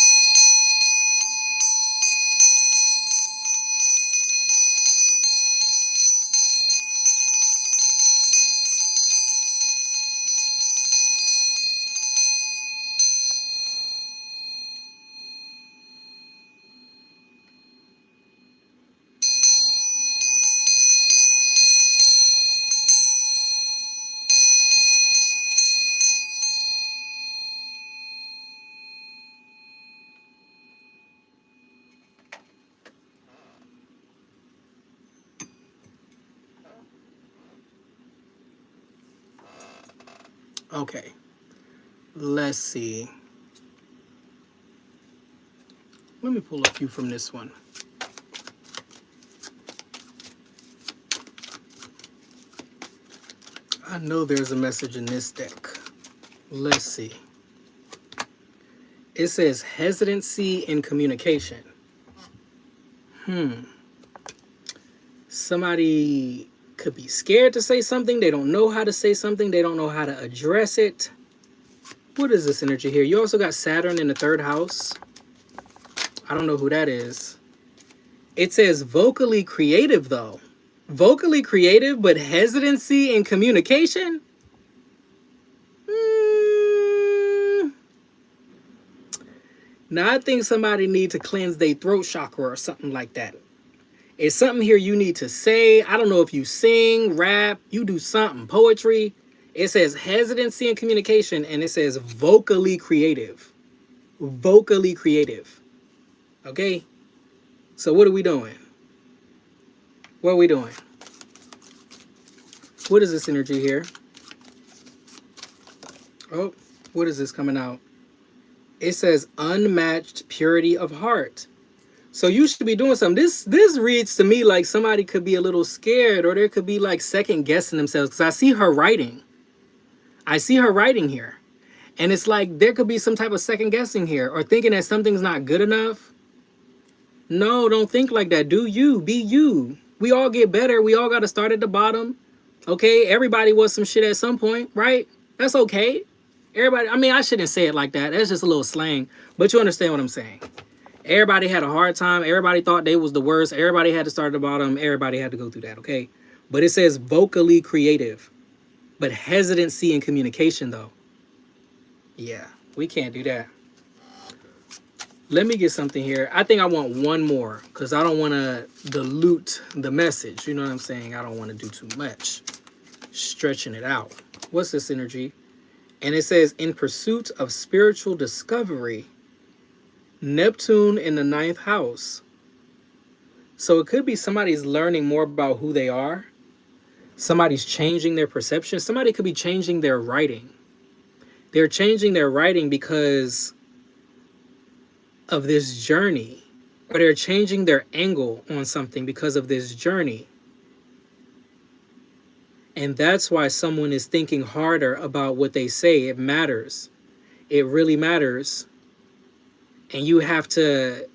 Okay. Let's see. Let me pull a few from this one. I know there's a message in this deck. Let's see. It says hesitancy in communication. Somebody could be scared to say something. They don't know how to say something. They don't know how to address it. What is this energy here? You also got Saturn in the 3rd house. I don't know who that is. It says vocally creative, though. Vocally creative, but hesitancy in communication? Now, I think somebody needs to cleanse their throat chakra or something like that. It's something here you need to say. I don't know if you sing, rap, you do something, poetry. It says hesitancy in communication, and it says vocally creative. Vocally creative. Okay? So what are we doing? What are we doing? What is this energy here? Oh, what is this coming out? It says unmatched purity of heart. So you should be doing something. This reads to me like somebody could be a little scared, or there could be like second guessing themselves, because I see her writing. I see her writing here. And it's like there could be some type of second guessing here, or thinking that something's not good enough. No, don't think like that. Do you. Be you. We all get better. We all got to start at the bottom. Okay? Everybody was some shit at some point, right? That's okay. Everybody, I mean, I shouldn't say it like that. That's just a little slang. But you understand what I'm saying. Everybody had a hard time. Everybody thought they was the worst. Everybody had to start at the bottom. Everybody had to go through that, okay? But it says vocally creative. But hesitancy in communication, though. Yeah, we can't do that. Let me get something here. I think I want one more, because I don't want to dilute the message. You know what I'm saying? I don't want to do too much. Stretching it out. What's this energy? And it says, in pursuit of spiritual discovery, Neptune in the 9th house. So it could be somebody's learning more about who they are. Somebody's changing their perception. Somebody could be changing their writing. They're changing their writing because of this journey. Or they're changing their angle on something because of this journey. And that's why someone is thinking harder about what they say. It matters. It really matters. And you have to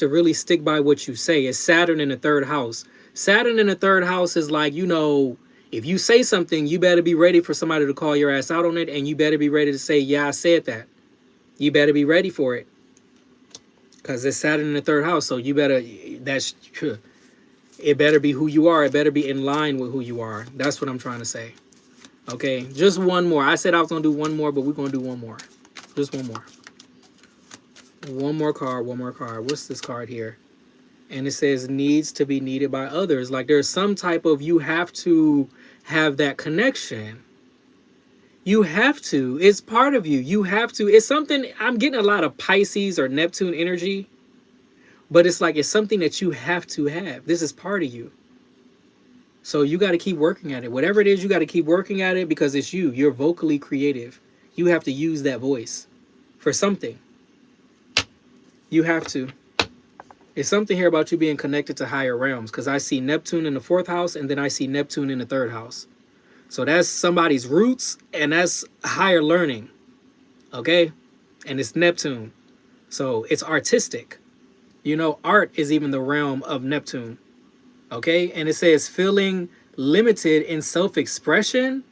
really stick by what you say. It's Saturn in the 3rd house. Saturn in the 3rd house is like, you know, if you say something, you better be ready for somebody to call your ass out on it, and you better be ready to say, yeah, I said that. You better be ready for it. Because it's Saturn in the 3rd house, so you better, it better be who you are. It better be in line with who you are. That's what I'm trying to say. Okay, just one more. I said I was going to do one more, but we're going to do one more. Just one more. One more card, one more card. What's this card here? And it says needs to be needed by others. Like there's some type of, you have to have that connection. You have to. It's part of you. You have to. It's something, I'm getting a lot of Pisces or Neptune energy. But it's like, it's something that you have to have. This is part of you. So you got to keep working at it. Whatever it is, you got to keep working at it, because it's you. You're vocally creative. You have to use that voice for something. You have to. It's something here about you being connected to higher realms, because I see Neptune in the 4th house, and then I see Neptune in the 3rd house. So that's somebody's roots, and that's higher learning. Okay? And it's Neptune. So it's artistic. You know, art is even the realm of Neptune. Okay? And it says feeling limited in self-expression.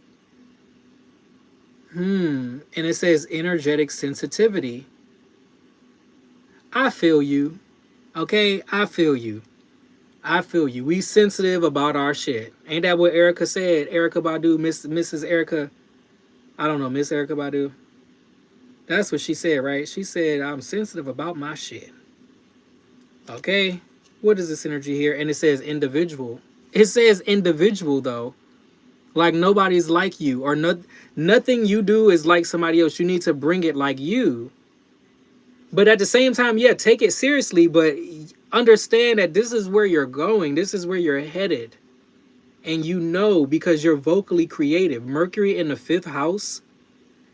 And it says energetic sensitivity. I feel you. Okay? I feel you. I feel you. We sensitive about our shit. Ain't that what Erica said? Erica Badu, Mrs. Erica. I don't know, Miss Erica Badu. That's what she said, right? She said, I'm sensitive about my shit. Okay? What is this energy here? And it says individual. It says individual, though. Like nobody's like you, or nothing you do is like somebody else. You need to bring it like you. But at the same time, yeah, take it seriously, but understand that this is where you're going. This is where you're headed. And you know, because you're vocally creative. Mercury in the 5th house,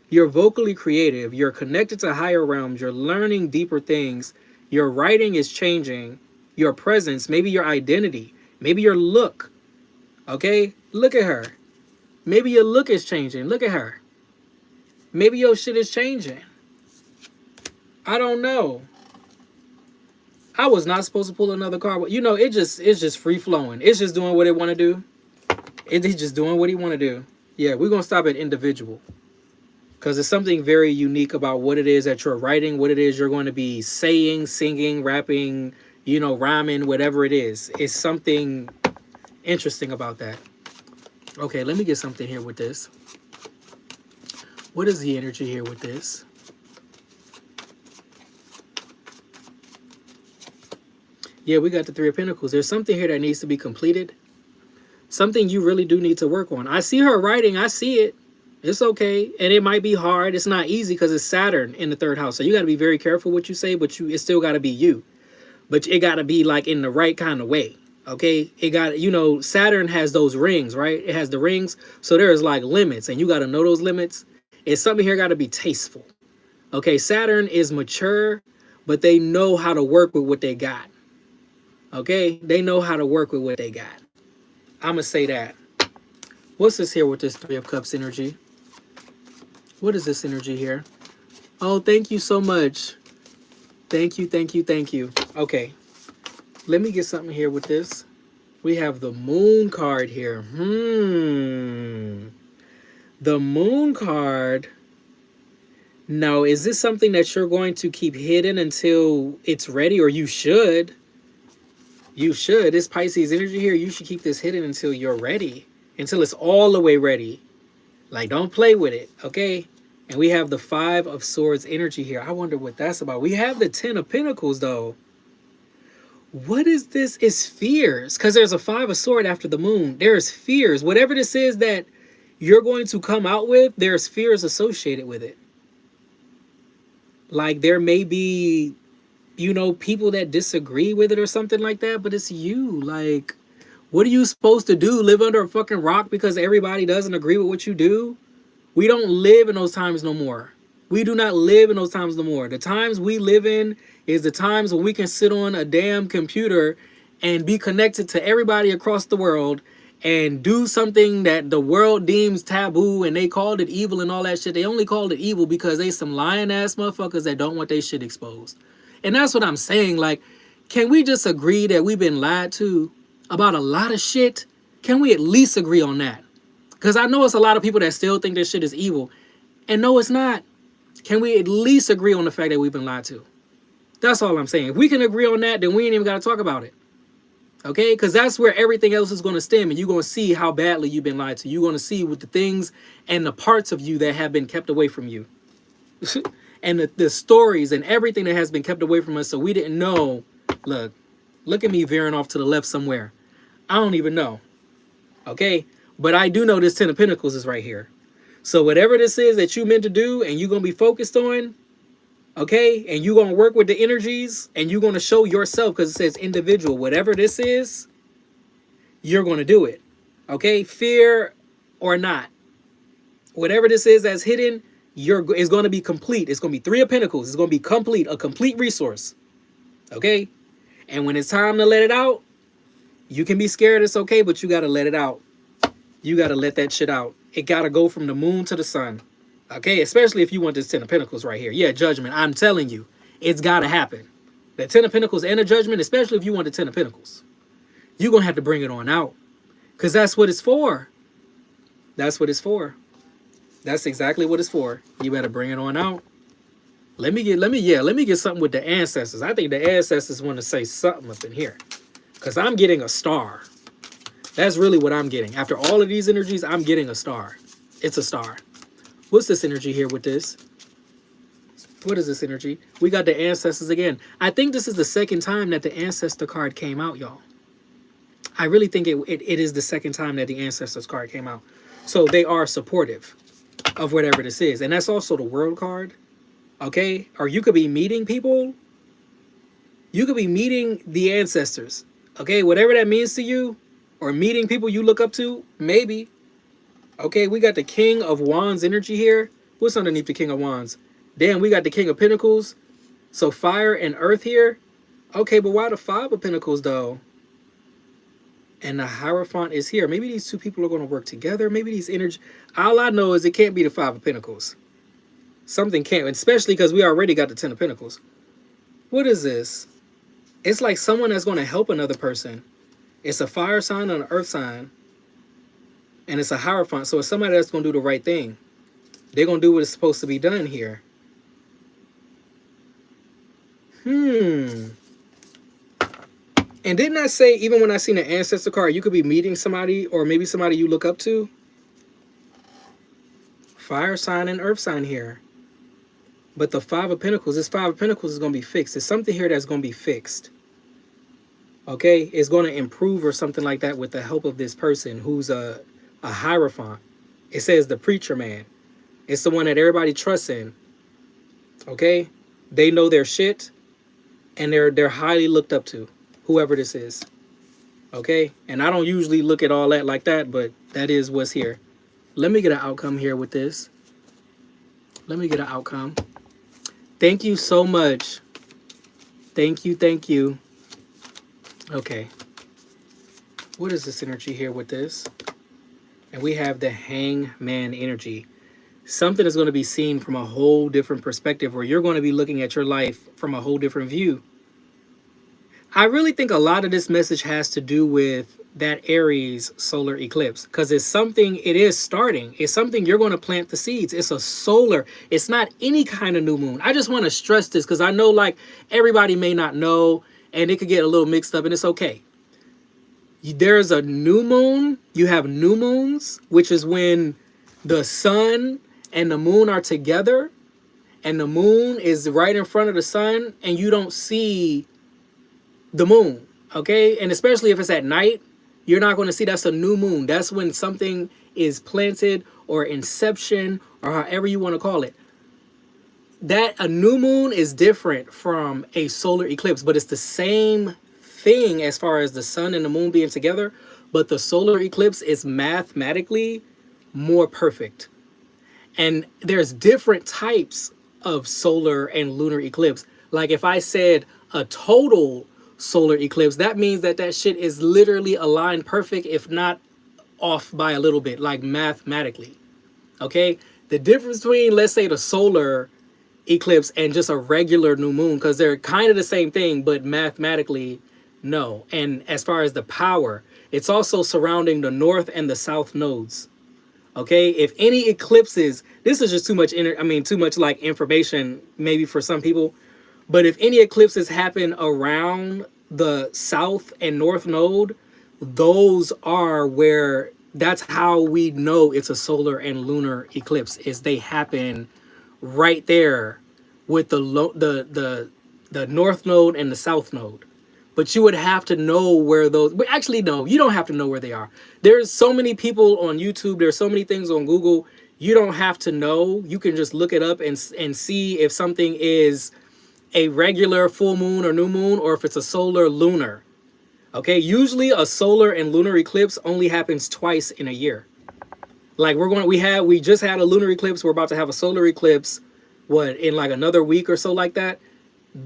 you're vocally creative. You're connected to higher realms. You're learning deeper things. Your writing is changing. Your presence, maybe your identity, maybe your look. Okay? Look at her. Maybe your look is changing. Look at her. Maybe your shit is changing. I don't know. I was not supposed to pull another card, but you know, it's just free flowing. It's just doing what it want to do. It's just doing what he want to do. Yeah, we're going to stop at individual. Because there's something very unique about what it is that you're writing, what it is you're going to be saying, singing, rapping, you know, rhyming, whatever it is. It's something interesting about that. Okay, let me get something here with this. What is the energy here with this? Yeah, we got the 3 of Pentacles. There's something here that needs to be completed. Something you really do need to work on. I see her writing. I see it. It's okay. And it might be hard. It's not easy because it's Saturn in the 3rd house. So you got to be very careful what you say, but it still got to be you. But it got to be like in the right kind of way. Okay? It got, you know, Saturn has those rings, right? It has the rings. So there's like limits, and you got to know those limits. It's something here got to be tasteful. Okay, Saturn is mature, but they know how to work with what they got. Okay, they know how to work with what they got. I'm going to say that. What's this here with this Three of Cups energy? What is this energy here? Oh, thank you so much. Thank you, thank you, thank you. Okay, let me get something here with this. We have the Moon card here. The Moon card. Now, is this something that you're going to keep hidden until it's ready? Or you should. You should. This Pisces energy here, you should keep this hidden until you're ready. Until it's all the way ready. Like, don't play with it, okay? And we have the Five of Swords energy here. I wonder what that's about. We have the Ten of Pentacles, though. What is this? It's fears. Because there's a Five of Swords after the Moon. There's fears. Whatever this is that you're going to come out with, there's fears associated with it. Like, there may be, you know, people that disagree with it or something like that, but it's you. Like, what are you supposed to do? Live under a fucking rock because everybody doesn't agree with what you do? We don't live in those times no more. We do not live in those times no more. The times we live in is the times when we can sit on a damn computer and be connected to everybody across the world and do something that the world deems taboo, and they called it evil and all that shit. They only called it evil because they some lying ass motherfuckers that don't want their shit exposed. And that's what I'm saying. Like, can we just agree that we've been lied to about a lot of shit? Can we at least agree on that? Because I know it's a lot of people that still think this shit is evil. And no, it's not. Can we at least agree on the fact that we've been lied to? That's all I'm saying. If we can agree on that, then we ain't even got to talk about it. Okay? Because that's where everything else is going to stem. And you're going to see how badly you've been lied to. You're going to see with the things and the parts of you that have been kept away from you. And the stories and everything that has been kept away from us. So we didn't know. Look at me veering off to the left somewhere. I don't even know. Okay? But I do know this Ten of Pentacles is right here. So whatever this is that you meant to do and you're going to be focused on, okay, and you're going to work with the energies and you're going to show yourself, because it says individual. Whatever this is, you're going to do it. Okay? Fear or not. Whatever this is that's hidden, it's going to be complete. It's going to be Three of Pentacles. It's going to be complete, a complete resource. Okay? And when it's time to let it out, you can be scared. It's okay, but you got to let it out. You got to let that shit out. It got to go from the moon to the sun. Okay? Especially if you want this Ten of Pentacles right here. Yeah, Judgment. I'm telling you. It's got to happen. The Ten of Pentacles and the Judgment, especially if you want the Ten of Pentacles. You're going to have to bring it on out. Because that's what it's for. That's what it's for. That's exactly what it's for. You better bring it on out. Let me get something with the ancestors. I think the ancestors want to say something up in here. Because I'm getting a star. That's really what I'm getting. After all of these energies, I'm getting a star. It's a star. What's this energy here with this? What is this energy? We got the ancestors again. I think this is the second time that the ancestor card came out, y'all. I really think it is the second time that the ancestors card came out. So they are supportive of whatever this is. And that's also the world card. Okay? Or you could be meeting people. You could be meeting the ancestors. Okay? Whatever that means to you. Or meeting people you look up to, maybe. Okay, we got the King of Wands energy here. What's underneath the King of Wands? Damn, we got the King of Pentacles. So fire and earth here. Okay, but why the Five of Pentacles though? And the Hierophant is here. Maybe these two people are going to work together. Maybe these energy. All I know is it can't be the Five of Pentacles. Something can't, especially because we already got the Ten of Pentacles. What is this? It's like someone that's going to help another person. It's a fire sign and an earth sign. And it's a Hierophant. So it's somebody that's going to do the right thing. They're going to do what is supposed to be done here. And didn't I say, even when I seen the ancestor card, you could be meeting somebody or maybe somebody you look up to? Fire sign and earth sign here. But the Five of Pentacles, this Five of Pentacles is going to be fixed. There's something here that's going to be fixed. Okay, it's going to improve or something like that with the help of this person who's a Hierophant. It says the preacher man. It's the one that everybody trusts in. Okay, they know their shit, and they're highly looked up to, whoever this is. Okay, and I don't usually look at all that like that, but that is what's here. Let me get an outcome here with this. Let me get an outcome. Thank you so much. Thank you. Thank you. Okay. What is this energy here with this? And we have the hangman energy. Something is going to be seen from a whole different perspective, where you're going to be looking at your life from a whole different view. I really think a lot of this message has to do with that Aries solar eclipse, because it's something, it is starting. It's something you're going to plant the seeds. It's a solar, it's not any kind of new moon. I just want to stress this because I know like everybody may not know and it could get a little mixed up, and it's okay. There's a new moon. You have new moons, which is when the sun and the moon are together, and the moon is right in front of the sun, and you don't see the moon, okay? And especially if it's at night, you're not going to see. That's a new moon. That's when something is planted, or inception, or however you want to call it. That a new moon is different from a solar eclipse, but it's the same thing as far as the sun and the moon being together, but the solar eclipse is mathematically more perfect. And there's different types of solar and lunar eclipse. Like if I said a total solar eclipse, that means that that shit is literally aligned perfect, if not off by a little bit, like mathematically. Okay? The difference between, let's say, the solar eclipse and just a regular new moon, because they're kind of the same thing, but mathematically, no. And as far as the power, it's also surrounding the north and the south nodes. Okay, if any eclipses, this is just too much, too much like information maybe for some people, but if any eclipses happen around the south and north node, those are where, that's how we know it's a solar and lunar eclipse, is they happen right there with the north node and the south node. But you would have to know where those, but actually no, you don't have to know where they are. There's so many people on YouTube, there's so many things on Google, you don't have to know. You can just look it up and see if something is a regular full moon or new moon, or if it's a solar lunar. Okay, usually a solar and lunar eclipse only happens twice in a year. Like we just had a lunar eclipse, we're about to have a solar eclipse, what, in like another week or so like that.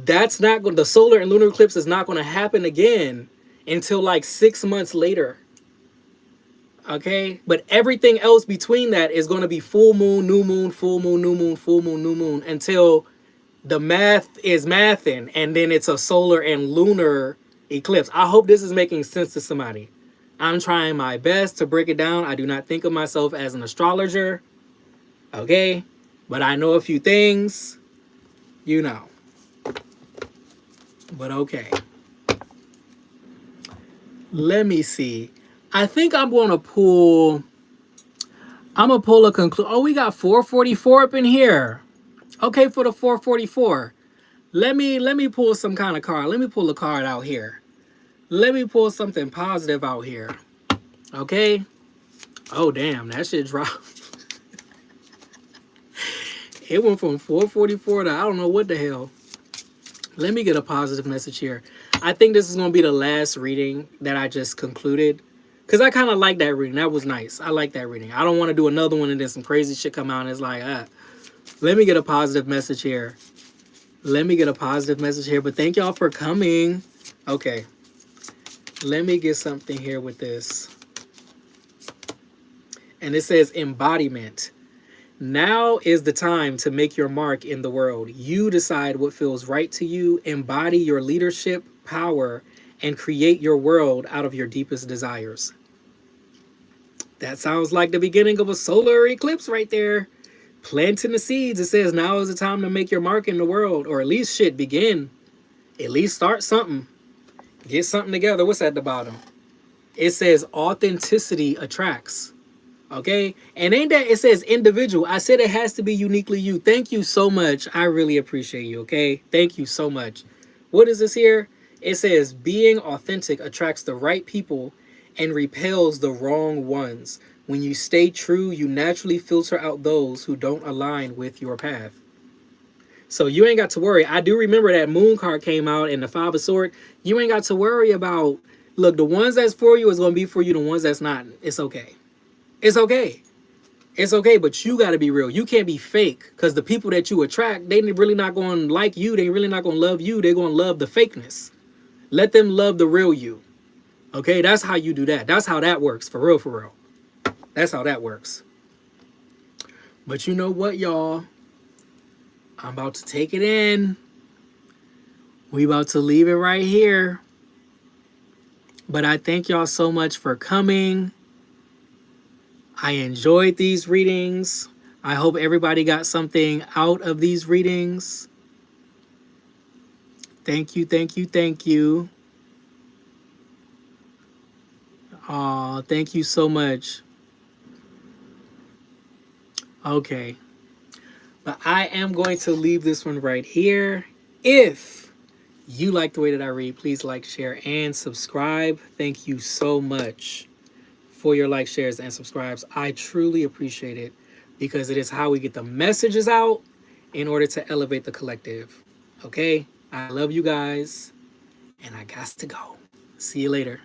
That's not going, the solar and lunar eclipse is not going to happen again until like 6 months later. Okay, but everything else between that is going to be full moon, new moon, full moon, new moon, full moon, new moon, until the math is mathing, and then it's a solar and lunar eclipse. I hope this is making sense to somebody. I'm trying my best to break it down. I do not think of myself as an astrologer, okay, but I know a few things, you know. But okay. Let me see. I think I'm going to pull a conclusion. Oh, we got 444 up in here. Okay, for the 444. Let me pull some kind of card. Let me pull a card out here. Let me pull something positive out here. Okay? Oh, damn. That shit dropped. It went from 444 to I don't know what the hell. Let me get a positive message here. I think this is going to be the last reading that I just concluded, because I kind of like that reading. That was nice. I like that reading. I don't want to do another one and then some crazy shit come out and it's like, let me get a positive message here. Let me get a positive message here. But thank y'all for coming. Okay. Let me get something here with this. And it says embodiment. Now is the time to make your mark in the world. You decide what feels right to you, embody your leadership, power, and create your world out of your deepest desires. That sounds like the beginning of a solar eclipse right there. Planting the seeds. It says now is the time to make your mark in the world, or at least shit, begin. At least start something. Get something together. What's at the bottom? It says authenticity attracts. Okay, and ain't that, it says individual. I said it has to be uniquely you. Thank you so much. I really appreciate you. Okay, thank you so much. What is this here? It says being authentic attracts the right people and repels the wrong ones. When you stay true, you naturally filter out those who don't align with your path. So you ain't got to worry. I do remember that moon card came out in the Five of Swords. You ain't got to worry about, look, the ones that's for you is going to be for you. The ones that's not, it's okay. It's okay. It's okay, but you got to be real. You can't be fake, because the people that you attract, they really not going to like you. They really not going to love you. They're going to love the fakeness. Let them love the real you. Okay, that's how you do that. That's how that works, for real, for real. That's how that works. But you know what, y'all? I'm about to take it in. We about to leave it right here. But I thank y'all so much for coming. I enjoyed these readings. I hope everybody got something out of these readings. Thank you, thank you, thank you. Oh, thank you so much. Okay. But I am going to leave this one right here. If you like the way that I read, please like, share, and subscribe. Thank you so much for your likes, shares, and subscribes. I truly appreciate it, because it is how we get the messages out in order to elevate the collective. Okay? I love you guys, and I got to go. See you later.